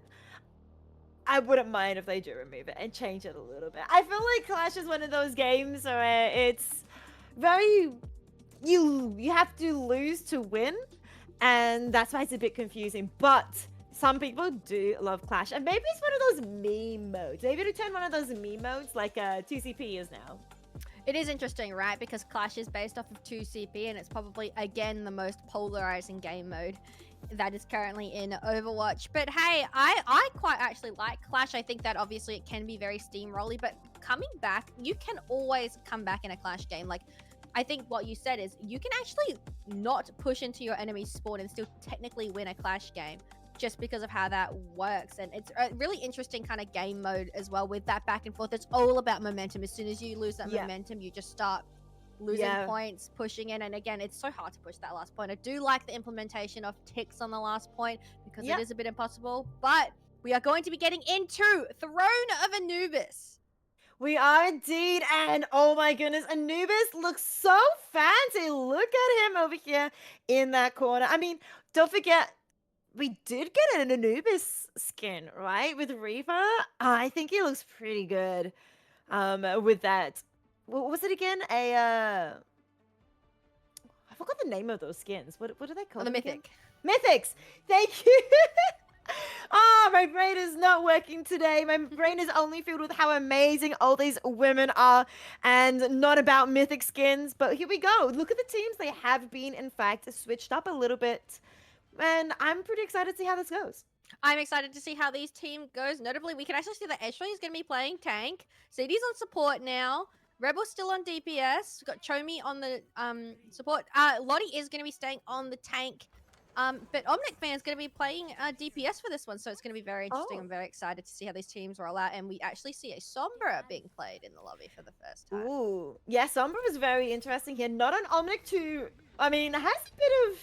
I wouldn't mind if they do remove it and change it a little bit. I feel like Clash is one of those games where it's very you have to lose to win, and that's why it's a bit confusing. But some people do love Clash, and maybe it's one of those meme modes. Maybe it'll turn one of those meme modes like 2CP is now. It is interesting, right? Because Clash is based off of 2CP, and it's probably, again, the most polarizing game mode that is currently in Overwatch. But hey, I quite actually like Clash. I think that obviously it can be very steamrolly, but coming back, you can always come back in a Clash game. Like, I think what you said is you can actually not push into your enemy's spawn and still technically win a Clash game, just because of how that works. And it's a really interesting kind of game mode as well, with that back and forth. It's all about momentum. As soon as you lose that momentum, you just start losing points, pushing in. And again, it's so hard to push that last point. I do like the implementation of ticks on the last point, because it is a bit impossible. But we are going to be getting into Throne of Anubis. We are indeed, and oh my goodness, Anubis looks so fancy. Look at him over here in that corner. I mean, don't forget, we did get an Anubis skin, right? With Reaper. I think he looks pretty good. With that. What was it again? I forgot the name of those skins. What are they called? The Mythic. Mythics. Thank you. Oh, my brain is not working today. My brain is only filled with how amazing all these women are, and not about mythic skins. But here we go. Look at the teams. They have been, in fact, switched up a little bit. And I'm pretty excited to see how this goes. I'm excited to see how these team goes. Notably, we can actually see that Eshley is going to be playing tank. CD's on support now. Rebel's still on DPS. We've got Chomi on the support. Lottie is going to be staying on the tank. But Omnic Fan's going to be playing DPS for this one, so it's going to be very interesting. I'm very excited to see how these teams roll out, and we actually see a Sombra being played in the lobby for the first time. Ooh, yeah, Sombra was very interesting here. Not an Omnic to, I mean, has a bit of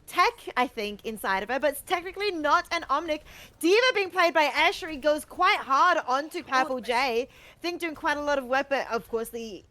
tech, I think, inside of her, but it's technically not an Omnic. Diva being played by Ashery goes quite hard onto Purple J. I think doing quite a lot of work, but of course the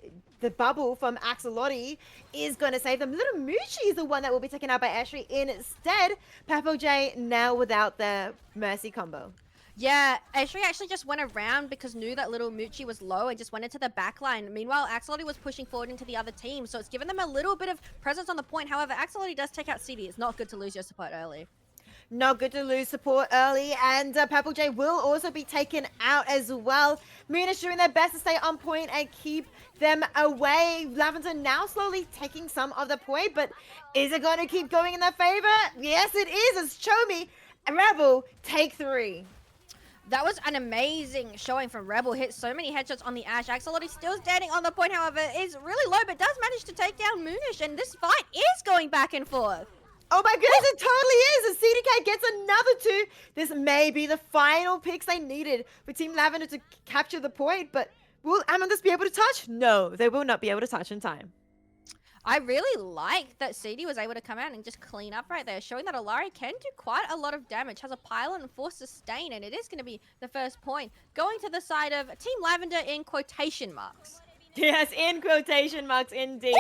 bubble from Axolotl is going to save them. Little Moochie is the one that will be taken out by Ashery instead. Purple J now without the Mercy combo. Yeah, Ashri actually just went around because knew that little Moochie was low and just went into the back line. Meanwhile, Axolotl was pushing forward into the other team, so it's given them a little bit of presence on the point. However, Axolotl does take out CD. It's not good to lose your support early. Not good to lose support early, and Purple Jay will also be taken out as well. Munish doing their best to stay on point and keep them away. Lavender now slowly taking some of the point, but is it going to keep going in their favor? Yes, it is, as Chomi and Rebel take 3. That was an amazing showing from Rebel. Hit so many headshots on the Ashe. Axolotl still standing on the point, however, is really low, but does manage to take down Moonish, and this fight is going back and forth. Oh my goodness, it totally is! As CDK gets another 2, this may be the final picks they needed for Team Lavender to capture the point, but will Amethyst be able to touch? No, they will not be able to touch in time. I really like that CD was able to come out and just clean up right there, showing that Alari can do quite a lot of damage, has a pylon and force sustain, and it is going to be the first point going to the side of Team Lavender in quotation marks. Yes, in quotation marks, indeed.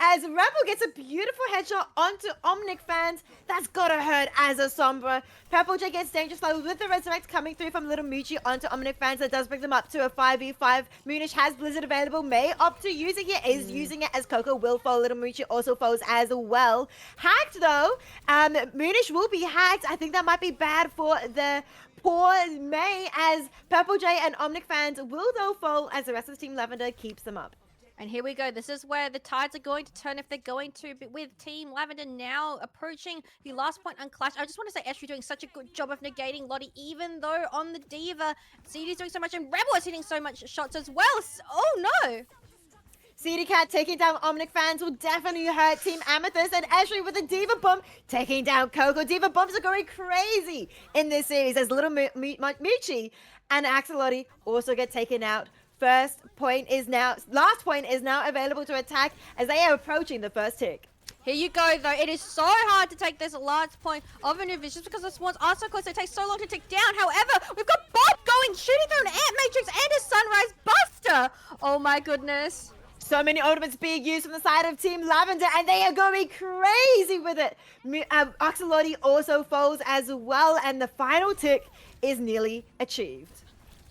As Rebel gets a beautiful headshot onto Omnic fans, that's gotta hurt as a Sombra. Purple J gets dangerous low with the Resurrect coming through from Little Moochie onto Omnic fans. That does bring them up to a 5v5. Moonish has Blizzard available, may opt to use it here, is using it as Coco will fall. Little Moochie also falls as well. Hacked though, Moonish will be hacked. I think that might be bad for the poor May, as Purple J and Omnic fans will though fall as the rest of the Team Lavender keeps them up. And here we go. This is where the tides are going to turn if they're going to. But with Team Lavender now approaching the last point on Clash, I just want to say Estri doing such a good job of negating Lottie, even though on the Diva, CD's doing so much and Rebel is hitting so much shots as well. Oh no! CD Cat taking down Omnic fans will definitely hurt Team Amethyst, and Ashley with a Diva Bomb taking down Coco. Diva Bombs are going crazy in this series as Little Moochie and Axolotl also get taken out. Last point is now available to attack as they are approaching the first tick. Here you go, though. It is so hard to take this last point of an Anubis just because the Swans are so close. It takes so long to tick down. However, we've got Bob going, shooting through an Ant Matrix and a Sunrise Buster. Oh my goodness. So many ultimates being used from the side of Team Lavender, and they are going crazy with it. Axolotl also falls as well, and the final tick is nearly achieved.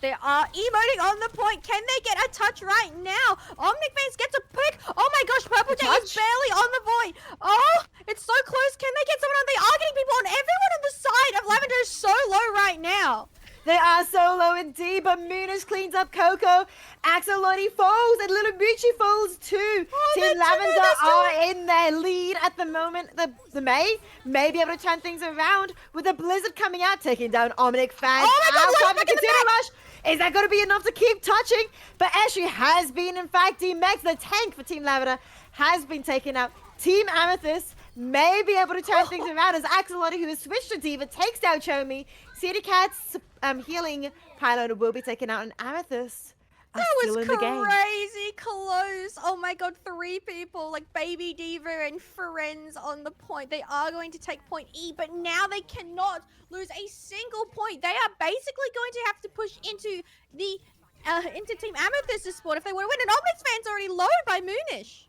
They are emoting on the point. Can they get a touch right now? Omnic Fans gets a pick. Oh my gosh, Purple Jay is barely on the point. Oh, it's so close. Can they get someone on? They are getting people on. Everyone on the side of Lavender is so low right now. They are so low indeed, but Moonish cleans up Coco. Axolotl falls, and Little Moochie falls too. Oh, Team Lavender are in their lead at the moment. The May be able to turn things around with the Blizzard coming out, taking down Omnic fans. Oh my God, the Consider Rush. Is that going to be enough to keep touching? But Ashley has been, in fact, DMX, the tank for Team Lavender, has been taken out. Team Amethyst may be able to turn things around as Axolotl, who has switched to Diva, takes down Chomi. City Cat's healing pylon will be taken out, and Amethyst are still in the game. Crazy close. Oh my God, 3 people like Baby Diva and friends on the point. They are going to take point E, but now they cannot lose a single point. They are basically going to have to push into the into Team Amethyst's spot if they want to win. And Omnic fans already low by Moonish.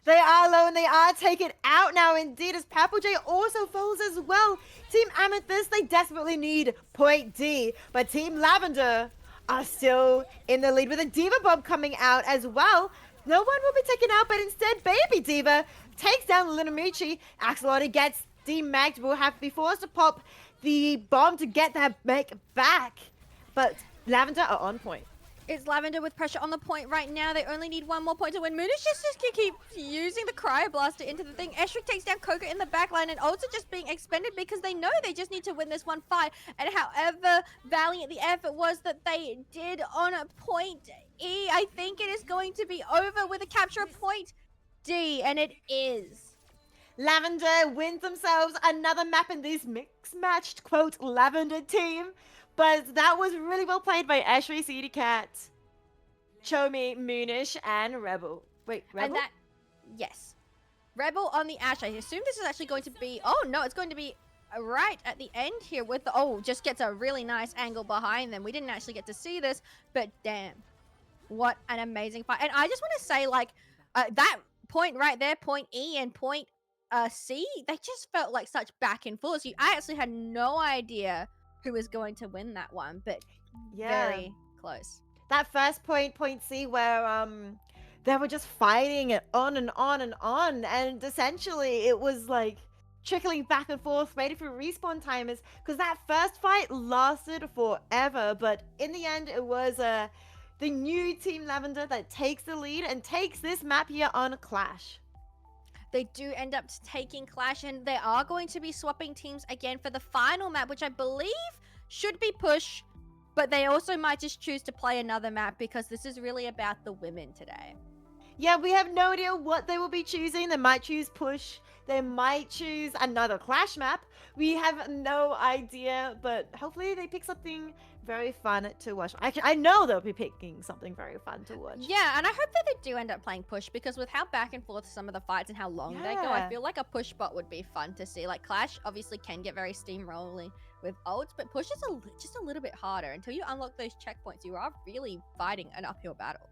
They are low and they are taken out now indeed as Purple J also falls as well. Team Amethyst, they desperately need point D, but Team Lavender are still in the lead with a Diva Bomb coming out as well. No one will be taken out, but instead Baby Diva takes down Little Moochie. Axolotl gets demagged, will have to be forced to pop the bomb to get that make back. But Lavender are on point. It's Lavender with pressure on the point right now. They only need 1 more point to win. Moonish just keep using the Cryo Blaster into the thing. Eshric takes down Coco in the backline, and ults are just being expended because they know they just need to win this one fight. And however valiant the effort was that they did on a point E, I think it is going to be over with a capture of point D, and it is. Lavender wins themselves another map in this mix-matched, quote, Lavender team. But that was really well played by Ashley, CD Cat, Chomi, Moonish, and Rebel. Wait, Rebel? And that, yes. Rebel on the Ash. I assume this is actually going to be, oh no, it's going to be right at the end here with the, oh, just gets a really nice angle behind them. We didn't actually get to see this, but damn. What an amazing fight. And I just want to say, like, that point right there, point E and point C, they just felt like such back and forth. I actually had no idea who is going to win that one, but Yeah. very close. That first point C where they were just fighting it on and on and on, and essentially it was like trickling back and forth waiting for respawn timers, because that first fight lasted forever, but in the end it was the new Team Lavender that takes the lead and takes this map here on Clash. They do end up taking Clash, and they are going to be swapping teams again for the final map, which I believe should be Push, but they also might just choose to play another map because this is really about the women today. Yeah, we have no idea what they will be choosing. They might choose Push. They might choose another Clash map. We have no idea, but hopefully they pick something very fun to watch. Actually, I know they'll be picking something very fun to watch. Yeah, and I hope that they do end up playing Push because with how back and forth some of the fights and how long they go, I Yeah. feel like a Push bot would be fun to see. Like Clash obviously can get very steamrolling with ults, but Push is just a little bit harder. Until you unlock those checkpoints, you are really fighting an uphill battle.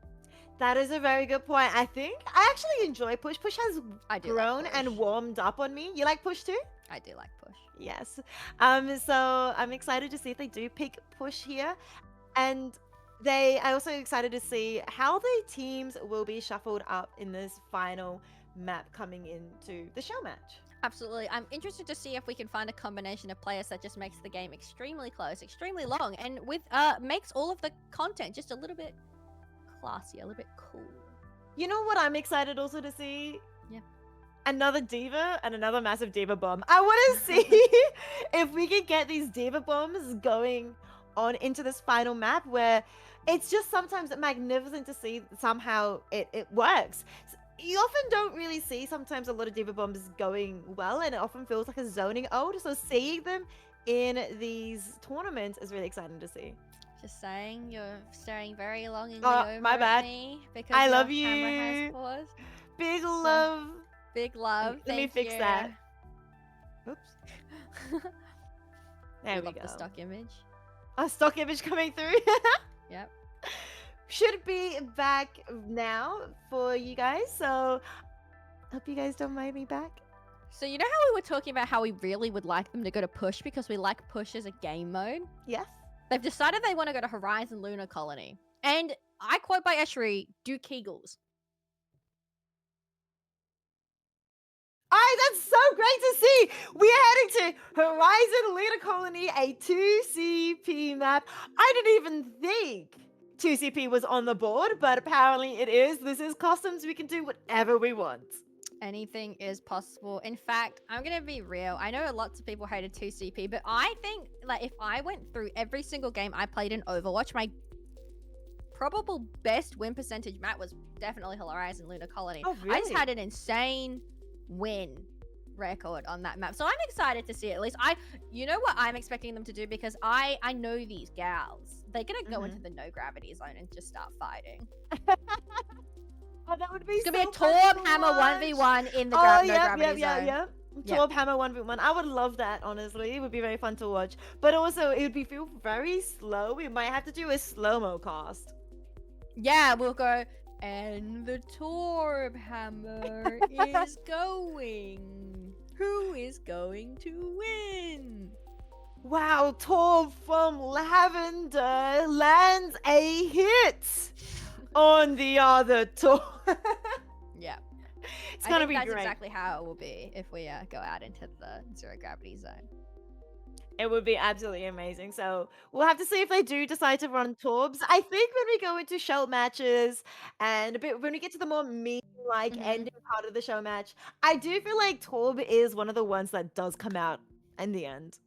That is a very good point. I think I actually enjoy Push. Push has I do like grown Push. and warmed up on me. You like Push too? I do like Push. Yes. So I'm excited to see if they do pick Push here. And I also excited to see how the teams will be shuffled up in this final map coming into the show match. Absolutely. I'm interested to see if we can find a combination of players that just makes the game extremely close, extremely long, and with makes all of the content just a little bit classy, a little bit cool. You know what I'm excited also to see? Yeah. Another diva and another massive diva bomb. I want to see if we can get these diva bombs going on into this final map where it's just sometimes magnificent to see somehow it works. You often don't really see sometimes a lot of diva bombs going well, and it often feels like a zoning ode. So seeing them in these tournaments is really exciting to see. Just saying, you're staring very longingly Oh, over my at bad. me because I your love camera has you. paused. Big So, love. big love. Let me Thank fix you. that. Oops. There we we love go. the stock image. A stock image coming through. Yep. Should be back now for you guys. So hope you guys don't mind me back. So you know how we were talking about how we really would like them to go to Push because we like Push as a game mode? Yes. They've decided they want to go to Horizon Lunar Colony. And I quote by Eshery, do Kegels. All right, that's so great to see. We are heading to Horizon Lunar Colony, a 2CP map. I didn't even think 2CP was on the board, but apparently it is. This is customs. We can do whatever we want. Anything is possible. In fact, I'm gonna be real. I know lots of people hated 2CP, but I think like if I went through every single game I played in Overwatch, my probable best win percentage map was definitely Horizon Lunar Colony. Oh, I just really? had an insane win record on that map. So I'm excited to see it. At least you know what I'm expecting them to do because I know these gals. They're gonna go into the no gravity zone and just start fighting. Oh, that would be It's gonna so be a fun Torb to Hammer watch. 1v1 in the Oh, no yep, gravity yep, zone. yep. Yep. Torb Hammer 1v1. I would love that, honestly. It would be very fun to watch. But also, it would be feel very slow. We might have to do a slow-mo cast. Yeah, we'll go. And the Torb Hammer is going. Who is going to win? Wow, Torb from Lavender lands a hit on the other Torb. Yeah. It's I gonna think be that's great. exactly how it will be if we go out into the zero gravity zone. It would be absolutely amazing. So we'll have to see if they do decide to run Torbs. I think when we go into show matches and a bit when we get to the more mean like ending part of the show match, I do feel like Torb is one of the ones that does come out in the end.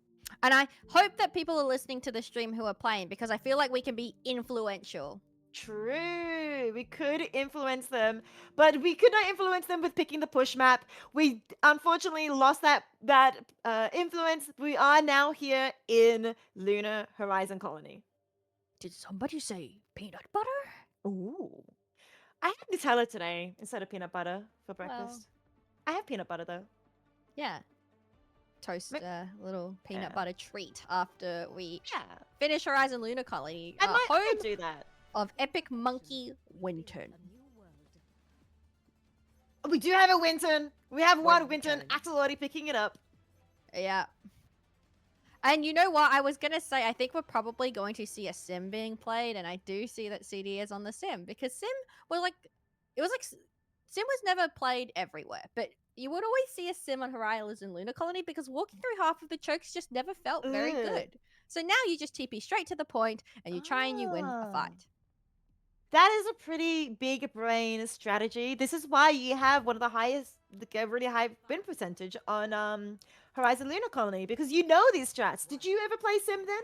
And I hope that people are listening to the stream who are playing because I feel like we can be influential. True. We could influence them, but we could not influence them with picking the push map. We unfortunately lost that influence. We are now here in Lunar Horizon Colony. Did somebody say peanut butter? Ooh. I had Nutella today instead of peanut butter for breakfast. I have peanut butter though. Yeah. Toast Ma- a little peanut Yeah. butter treat after we Yeah. finish Horizon Lunar Colony. I might Home do that. of Epic Monkey Winton. We do have a Winton. We have one Winton. Winton. Axel already picking it up. Yeah. And you know what? I was gonna say I think we're probably going to see a sim being played, and I do see that CD is on the sim because sim was like it was like sim was never played everywhere, but you would always see a sim on Horizon Lunar Colony because walking through half of the chokes just never felt very Ugh. good. So now you just TP straight to the point and you try and you win a Ah. fight. That is a pretty big brain strategy. This is why you have one of the highest, like a really high win percentage on Horizon Lunar Colony because you know these strats. Did you ever play Sim then?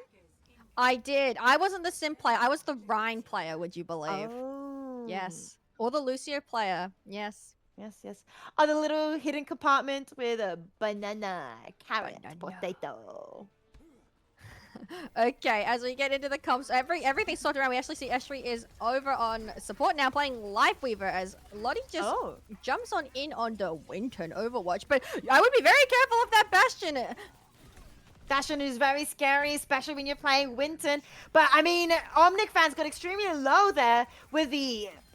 I did. I wasn't the sim player. I was the Rhine player. Would you believe? Oh, Yes. Or the Lucio player. Yes. yes, yes. Oh, the little hidden compartment with a banana, carrot, Banana. potato. Okay, as we get into the comps, everything's sorted around. We actually see Esri is over on support now, playing Lifeweaver as Lottie just Oh, jumps on in on the Winton Overwatch. But I would be very careful of that Bastion. Dashin is very scary, especially when you're playing Winton. But I mean, Omnic fans got extremely low there with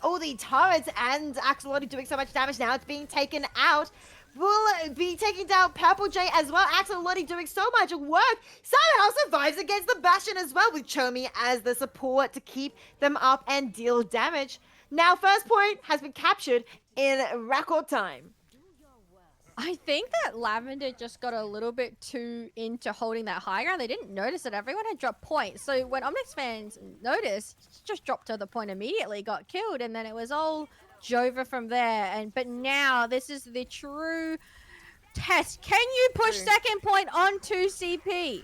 all the turrets and Axolotl doing so much damage. Now it's being taken out. Will be taking down Purple Jay as well. Axolotl doing so much work. Somehow survives against the Bastion as well with Chomi as the support to keep them up and deal damage. Now first point has been captured in record time. I think that Lavender just got a little bit too into holding that high ground. They didn't notice that everyone had dropped points. So when Omnix fans noticed, just dropped to the point immediately, got killed, and then it was all Jova from there. But now this is the true test. Can you push True. second point onto CP?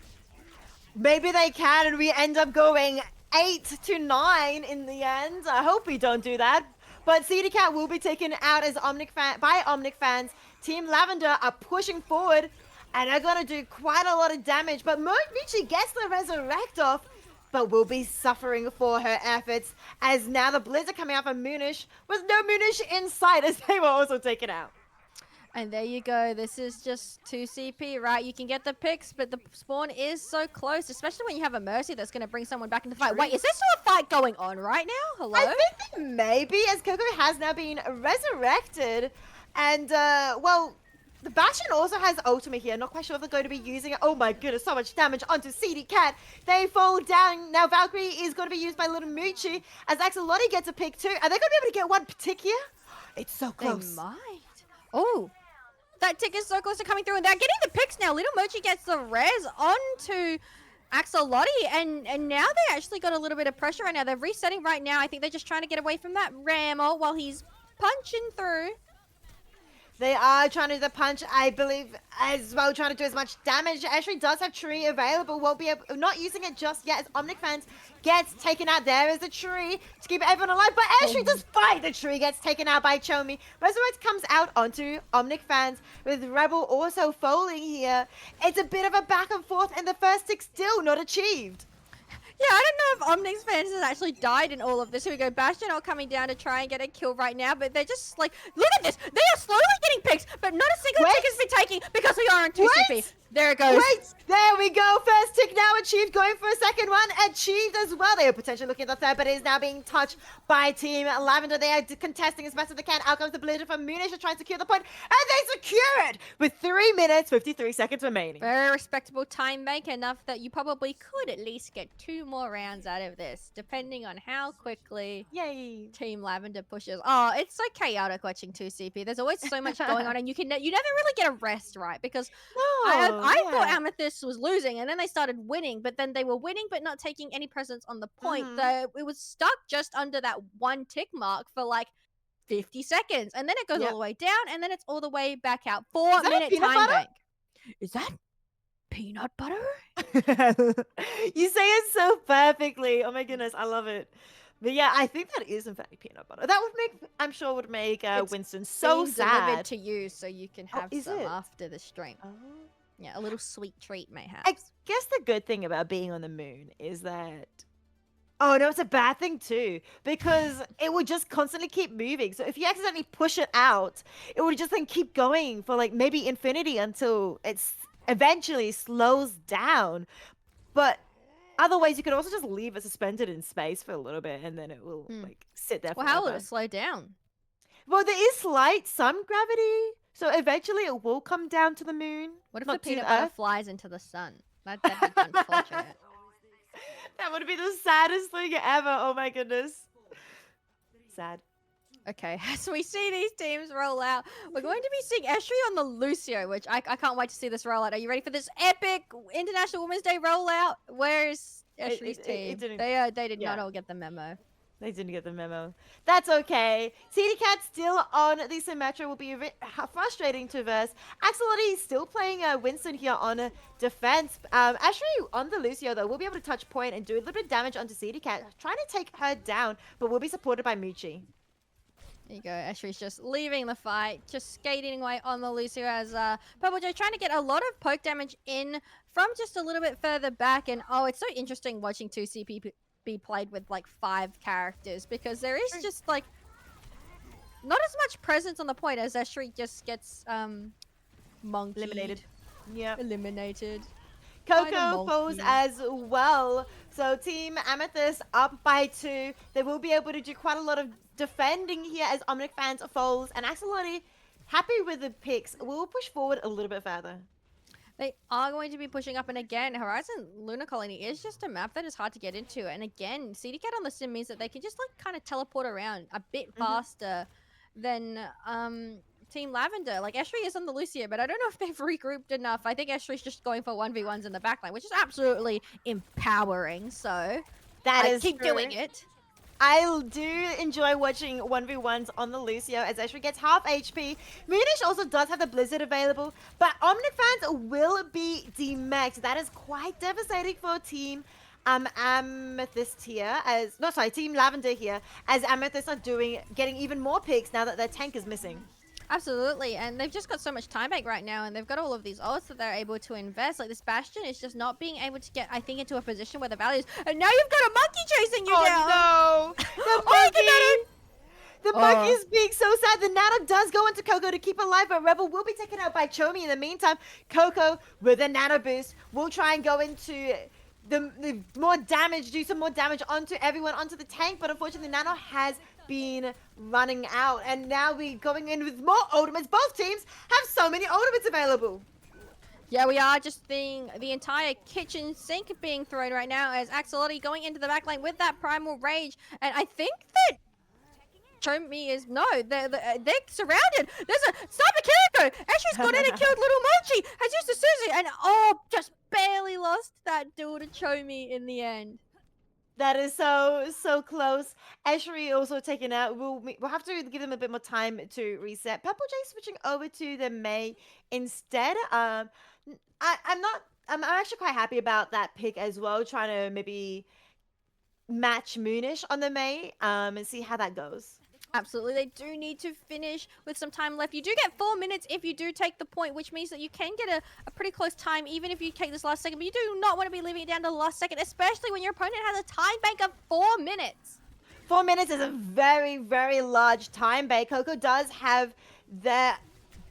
Maybe they can, and we end up going 8-9 in the end. I hope we don't do that. But CD Cat will be taken out as by Omnic fans. Team Lavender are pushing forward, and are gonna do quite a lot of damage. But Michi gets the resurrect off, but will be suffering for her efforts. As now the Blizz are coming out from Moonish, with no Moonish in sight, as they were also taken out. And there you go. This is just 2 CP, right? You can get the picks, but the spawn is so close, especially when you have a Mercy that's going to bring someone back into the fight. True. Wait, is there still a fight going on right now? I Hello? think that maybe, as Coco has now been resurrected, and well, the Bastion also has ultimate here. Not quite sure if they're going to be using it. Oh my goodness, so much damage onto CD Cat. They fall down. Now Valkyrie is going to be used by Little Moochie as Axolotl gets a pick too. Are they going to be able to get one pick here? It's so They close. might. Oh, that tick is so close to coming through, and they're getting the picks now. Little Mochi gets the res onto Axolotl, and now they actually got a little bit of pressure right now. They're resetting right now. I think they're just trying to get away from that Ramo while he's punching through. They are trying to do the punch, I believe, as well, trying to do as much damage. Ashley does have tree available, won't be able, not using it just yet as Omnic fans gets taken out. There is a tree to keep everyone alive, but Ashley, despite the tree, gets taken out by Chomi. Resurrect comes out onto Omnic fans with Rebel also falling here. It's a bit of a back and forth, and the first tick still not achieved. Yeah, I don't know if Omnix fans has actually died in all of this. Here we go. Bastion are coming down to try and get a kill right now, but they're just like, look at this. They are slowly getting picks, but not a single tick has been taken because we are on 2 CP. There it goes. Wait, there we go. First tick now achieved. Going for a second one achieved as well. They are potentially looking at the third, but it is now being touched by Team Lavender. They are contesting as best as they can. Out comes the Blizzard from Moonish to try and secure the point, and they secure it with 3 minutes 53 seconds remaining. Very respectable time bank, enough that you probably could at least get 2 more rounds out of this, depending on how quickly Yay! Team Lavender pushes. Oh, it's so chaotic watching 2 CP. There's always so much going on, and you never really get a rest, right? Because I thought Amethyst was losing, and then they started winning, but then they were winning but not taking any presence on the point. It was stuck just under that 1 tick mark for like 50 seconds, and then it goes all the way down, and then it's all the way back out. 4-minute time bank. Is that peanut butter? You say it so perfectly. Oh my goodness, I love it. But yeah, I think that is in fact peanut butter. That would make, I'm sure, would make Winston so being sad. delivered to you so you can have some it? after the stream. Oh. Yeah, a little sweet treat, mayhaps. I guess the good thing about being on the moon is that. Oh no, it's a bad thing too, because it would just constantly keep moving. So if you accidentally push it out, it would just then keep going for like maybe infinity until it's eventually slows down. But other ways, you could also just leave it suspended in space for a little bit, and then it will like sit there. Well, forever. how will it slow down? Well, there is slight some gravity, so eventually it will come down to the moon. What if not the to peanut butter Earth. flies into the sun? That'd be unfortunate. That would be the saddest thing ever. Oh my goodness. Sad. Okay, as we see these teams roll out, we're going to be seeing Esri on the Lucio, which I can't wait to see this rollout. Are you ready for this epic International Women's Day rollout? Where's Esri's It team? didn't. They did not Yeah. all get the memo. They didn't get the memo. That's okay. CD Cat still on the Symmetra will be a bit frustrating to verse. Axolotti is still playing Winston here on defense. Actually, on the Lucio, though, we'll be able to touch point and do a little bit of damage onto CD Cat, trying to take her down, but we'll be supported by Muchi. There you go. Esri's just leaving the fight, just skating away on the Lucio as Purple Joe trying to get a lot of poke damage in from just a little bit further back. And oh, it's so interesting watching 2CP be played with like 5 characters because there is just like not as much presence on the point as Esri just gets monkeyed. Eliminated. Yep. Eliminated. Coco falls as well. So Team Amethyst up by 2. They will be able to do quite a lot of defending here as Omnic fans falls. And Axolotti, happy with the picks, will push forward a little bit further. They are going to be pushing up, and again, Horizon Lunar Colony is just a map that is hard to get into. And again, CD Cat on the sim means that they can just like kind of teleport around a bit faster than Team Lavender. Like Esri is on the Lucio, but I don't know if they've regrouped enough. I think Esri's just going for 1v1s in the backline, which is absolutely empowering. So That is keep true. doing it. I do enjoy watching 1v1s on the Lucio as Esri gets half HP. Moonish also does have the Blizzard available, but Omnic fans will be demexed. That is quite devastating for Team Amethyst here, Team Lavender here, as Amethyst are getting even more picks now that their tank is missing. Absolutely, and they've just got so much time bank right now, and they've got all of these ults that they're able to invest. Like this Bastion is just not being able to get, I think, into a position where the value is. And now you've got a monkey chasing you down. Oh no! The monkey! The monkey is being so sad. The Nano does go into Coco to keep alive, but Rebel will be taken out by Chomi in the meantime. Coco with a Nano boost will try and go into the more damage, do some more damage onto everyone, onto the tank, but unfortunately Nano has been running out, and now we're going in with more ultimates. Both teams have so many ultimates available. Yeah, we are just seeing the entire kitchen sink being thrown right now as Axolotti going into the backline with that Primal Rage, and I think that Chomi is they're surrounded. There's a Sniper Kiriko. Ashley's gone in and killed Little Mochi. Has used the Suzu and just barely lost that duel to Chomi in the end. That is so close. Esri also taken out. We'll have to give them a bit more time to reset. Purple Jay switching over to the Mei instead. I'm actually quite happy about that pick as well. Trying to maybe match Moonish on the Mei and see how that goes. Absolutely, they do need to finish with some time left. You do get 4 minutes if you do take the point, which means that you can get a pretty close time even if you take this last second. But you do not want to be leaving it down to the last second, especially when your opponent has a time bank of 4 minutes. 4 minutes is a very, very large time bank. Coco does have the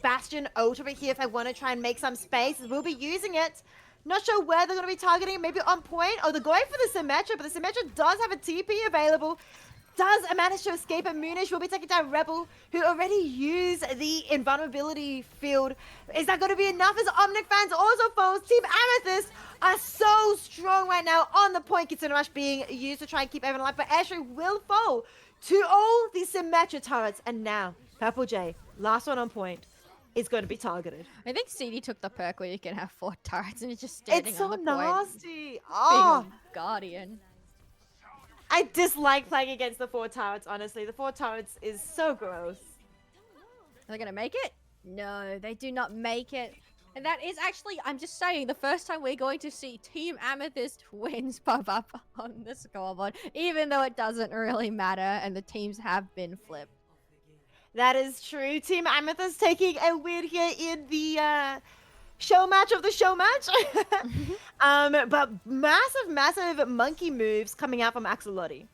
Bastion ult over here if I want to try and make some space. We'll be using it. Not sure where they're going to be targeting. Maybe on point. Oh, they're going for the Symmetra, but the Symmetra does have a TP available. Does manage to escape, and Moonish will be taking down Rebel, who already used the invulnerability field. Is that going to be enough as Omnic fans also falls? Team Amethyst are so strong right now on the point. Kitsune Rush being used to try and keep everyone alive, but Esri will fall to all the Symmetra turrets. And now, Purple J, last one on point, is going to be targeted. I think CD took the perk where you can have 4 turrets and it's just standing It's so on the nasty. point. Oh, Guardian. I dislike playing against the 4 turrets, honestly. The 4 turrets is so gross. Are they going to make it? No, they do not make it. And that is actually, I'm just saying, the first time we're going to see Team Amethyst wins pop up on the scoreboard, even though it doesn't really matter and the teams have been flipped. That is true. Team Amethyst taking a win here in the show match of the show match. But massive monkey moves coming out from Axolotti.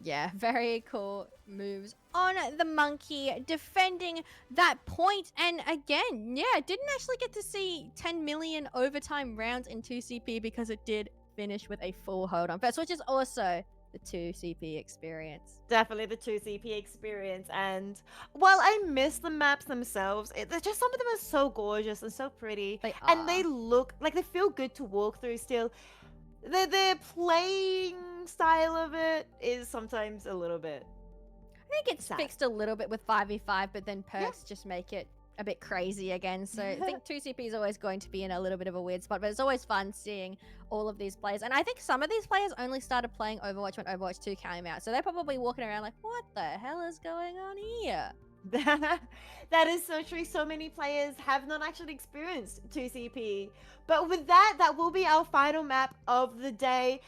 Yeah, very cool moves on the monkey, defending that point. And again, yeah, didn't actually get to see 10 million overtime rounds in 2CP because it did finish with a full hold on first, which is also the 2CP experience. Definitely the 2CP experience. And while I miss the maps themselves, they're just some of them are so gorgeous and so pretty. They And they are. look like they feel good to walk through still. The playing style of it is sometimes a little bit I think it's sad. fixed a little bit with 5v5, but then Yeah. perks just make it a bit crazy again. So I think 2CP is always going to be in a little bit of a weird spot, but it's always fun seeing all of these players. And I think some of these players only started playing Overwatch when Overwatch 2 came out. So they're probably walking around like, what the hell is going on here? That is so true. So many players have not actually experienced 2CP. But with that, that will be our final map of the day.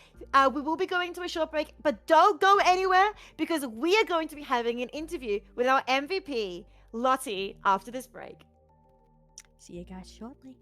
We will be going to a short break, but don't go anywhere because we are going to be having an interview with our MVP, Lottie, after this break. See you guys shortly.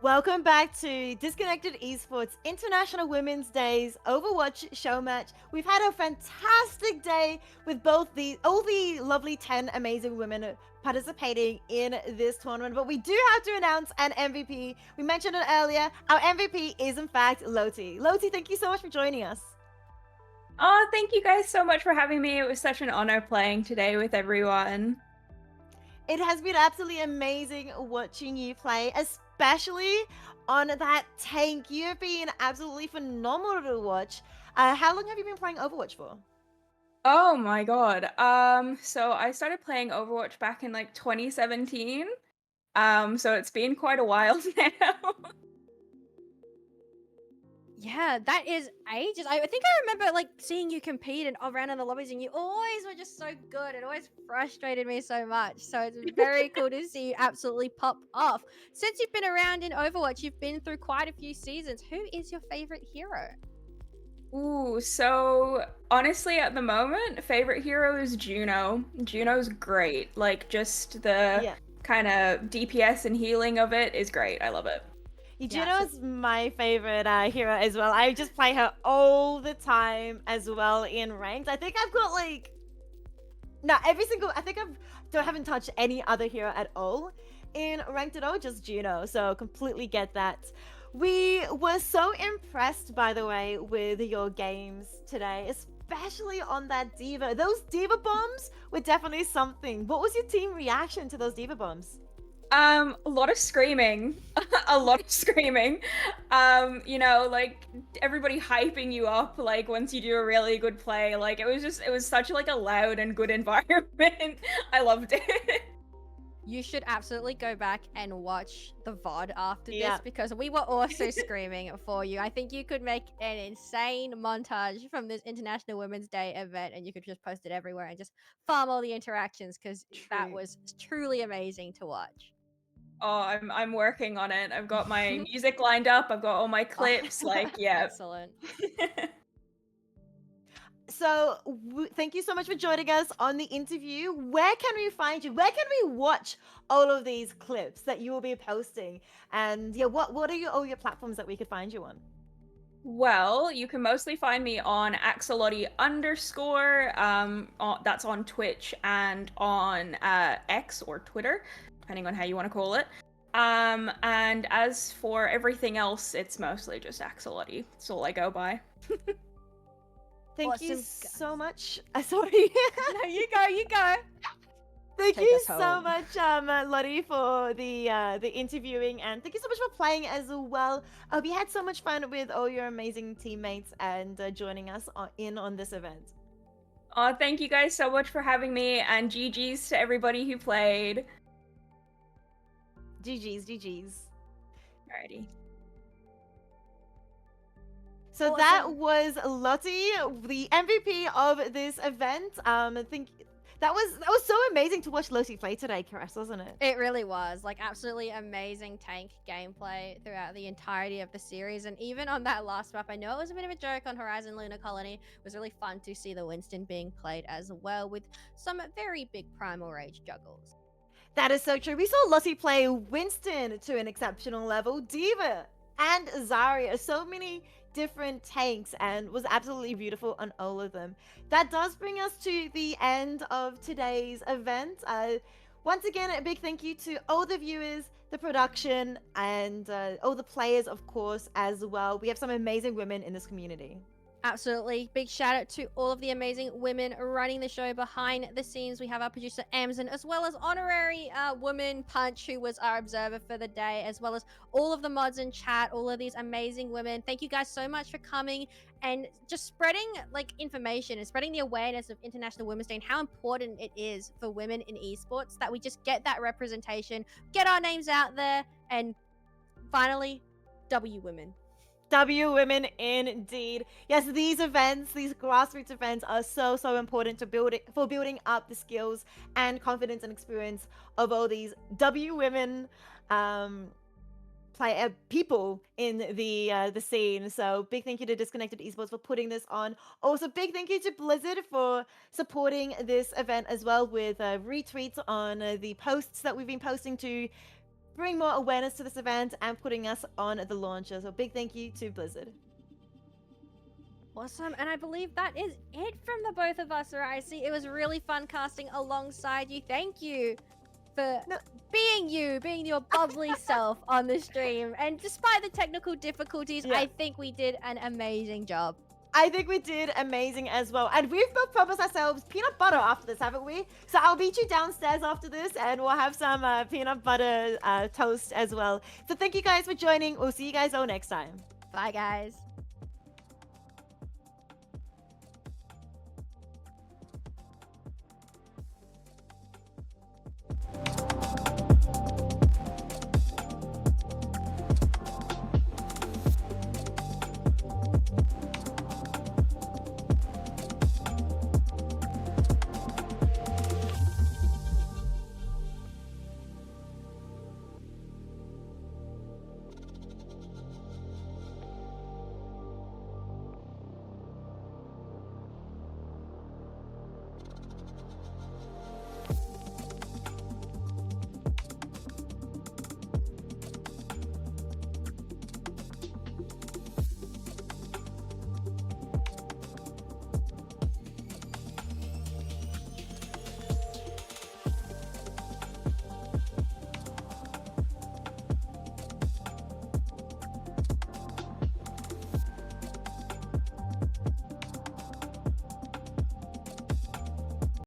Welcome back to Disconnected Esports International Women's Days Overwatch show match. We've had a fantastic day with all the lovely 10 amazing women participating in this tournament, but we do have to announce an MVP. We mentioned it earlier. Our MVP is in fact Loti. Loti, thank you so much for joining us. Oh, thank you guys so much for having me. It was such an honor playing today with everyone. It has been absolutely amazing watching you play, especially on that tank. You've been absolutely phenomenal to watch. How long have you been playing Overwatch for? Oh my god. So I started playing Overwatch back in like 2017. So it's been quite a while now. Yeah, that is ages. I think I remember like seeing you compete and around in the lobbies, and you always were just so good. It always frustrated me so much. So it's very cool to see you absolutely pop off. Since you've been around in Overwatch, you've been through quite a few seasons. Who is your favorite hero? Ooh, so honestly at the moment, favorite hero is Juno. Juno's great. Like just the Yeah. kind of DPS and healing of it is great. I love it. Yeah, so Juno's my favorite hero as well. I just play her all the time as well in ranked. I think I've got like no every single. I think haven't touched any other hero at all in ranked at all. Just Juno. So completely get that. We were so impressed, by the way, with your games today, especially on that diva. Those diva bombs were definitely something. What was your team reaction to those diva bombs? A lot of screaming. A lot of screaming. Like everybody hyping you up like once you do a really good play. Like it was such like a loud and good environment. I loved it. you should absolutely go back and watch the VOD after Yeah. this because we were also screaming for you. I think you could make an insane montage from this International Women's Day event and you could just post it everywhere and just farm all the interactions because that True. was truly amazing to watch. Oh, I'm working on it. I've got my music lined up. I've got all my Oh, clips. Like, yeah. excellent. So, thank you so much for joining us on the interview. Where can we find you? Where can we watch all of these clips that you will be posting? And yeah, what are all your platforms that we could find you on? Well, you can mostly find me on Axolotti underscore. That's on Twitch and on X or Twitter, depending on how you want to call it. And as for everything else, it's mostly just Axolotti. That's all I go by. Thank you Awesome. so much. Sorry. No, you go, you go. Thank Take you us so home. much, Lottie, for the interviewing, and thank you so much for playing as well. We had so much fun with all your amazing teammates and joining us on this event. Thank you guys so much for having me, and GG's to everybody who played. GG's, GG's. Alrighty. So that Awesome. was Lottie, the MVP of this event. I think that was so amazing to watch Lottie play today, Caress, wasn't it? It really was like absolutely amazing tank gameplay throughout the entirety of the series. And even on that last map, I know it was a bit of a joke on Horizon Lunar Colony. It was really fun to see the Winston being played as well with some very big Primal Rage juggles. That is so true. We saw Lottie play Winston to an exceptional level, Diva and Zarya, so many different tanks, and was absolutely beautiful on all of them. That does bring us to the end of today's event. Once again, a big thank you to all the viewers, the production, and all the players, of course, as well. We have some amazing women in this community. Absolutely. Big shout out to all of the amazing women running the show behind the scenes. We have our producer Amazon, as well as honorary woman Punch, who was our observer for the day, as well as all of the mods in chat, all of these amazing women. Thank you guys so much for coming and just spreading like information and spreading the awareness of International Women's Day and how important it is for women in esports that we just get that representation, get our names out there, and finally, W women. W women indeed. Yes, these events, these grassroots events are so important to building up the skills and confidence and experience of all these W women people in the scene. So big thank you to Disconnected Esports for putting this on. Also big thank you to Blizzard for supporting this event as well with retweets on the posts that we've been posting to bring more awareness to this event and putting us on the launcher. So big thank you to Blizzard. Awesome, and I believe that is it from the both of us, Ricey. It was really fun casting alongside you. Thank you for No. being your bubbly self on the stream. And despite the technical difficulties, Yeah. I think we did an amazing job. I think we did amazing as well. And we've both promised ourselves peanut butter after this, haven't we? So I'll meet you downstairs after this and we'll have some peanut butter toast as well. So thank you guys for joining. We'll see you guys all next time. Bye, guys.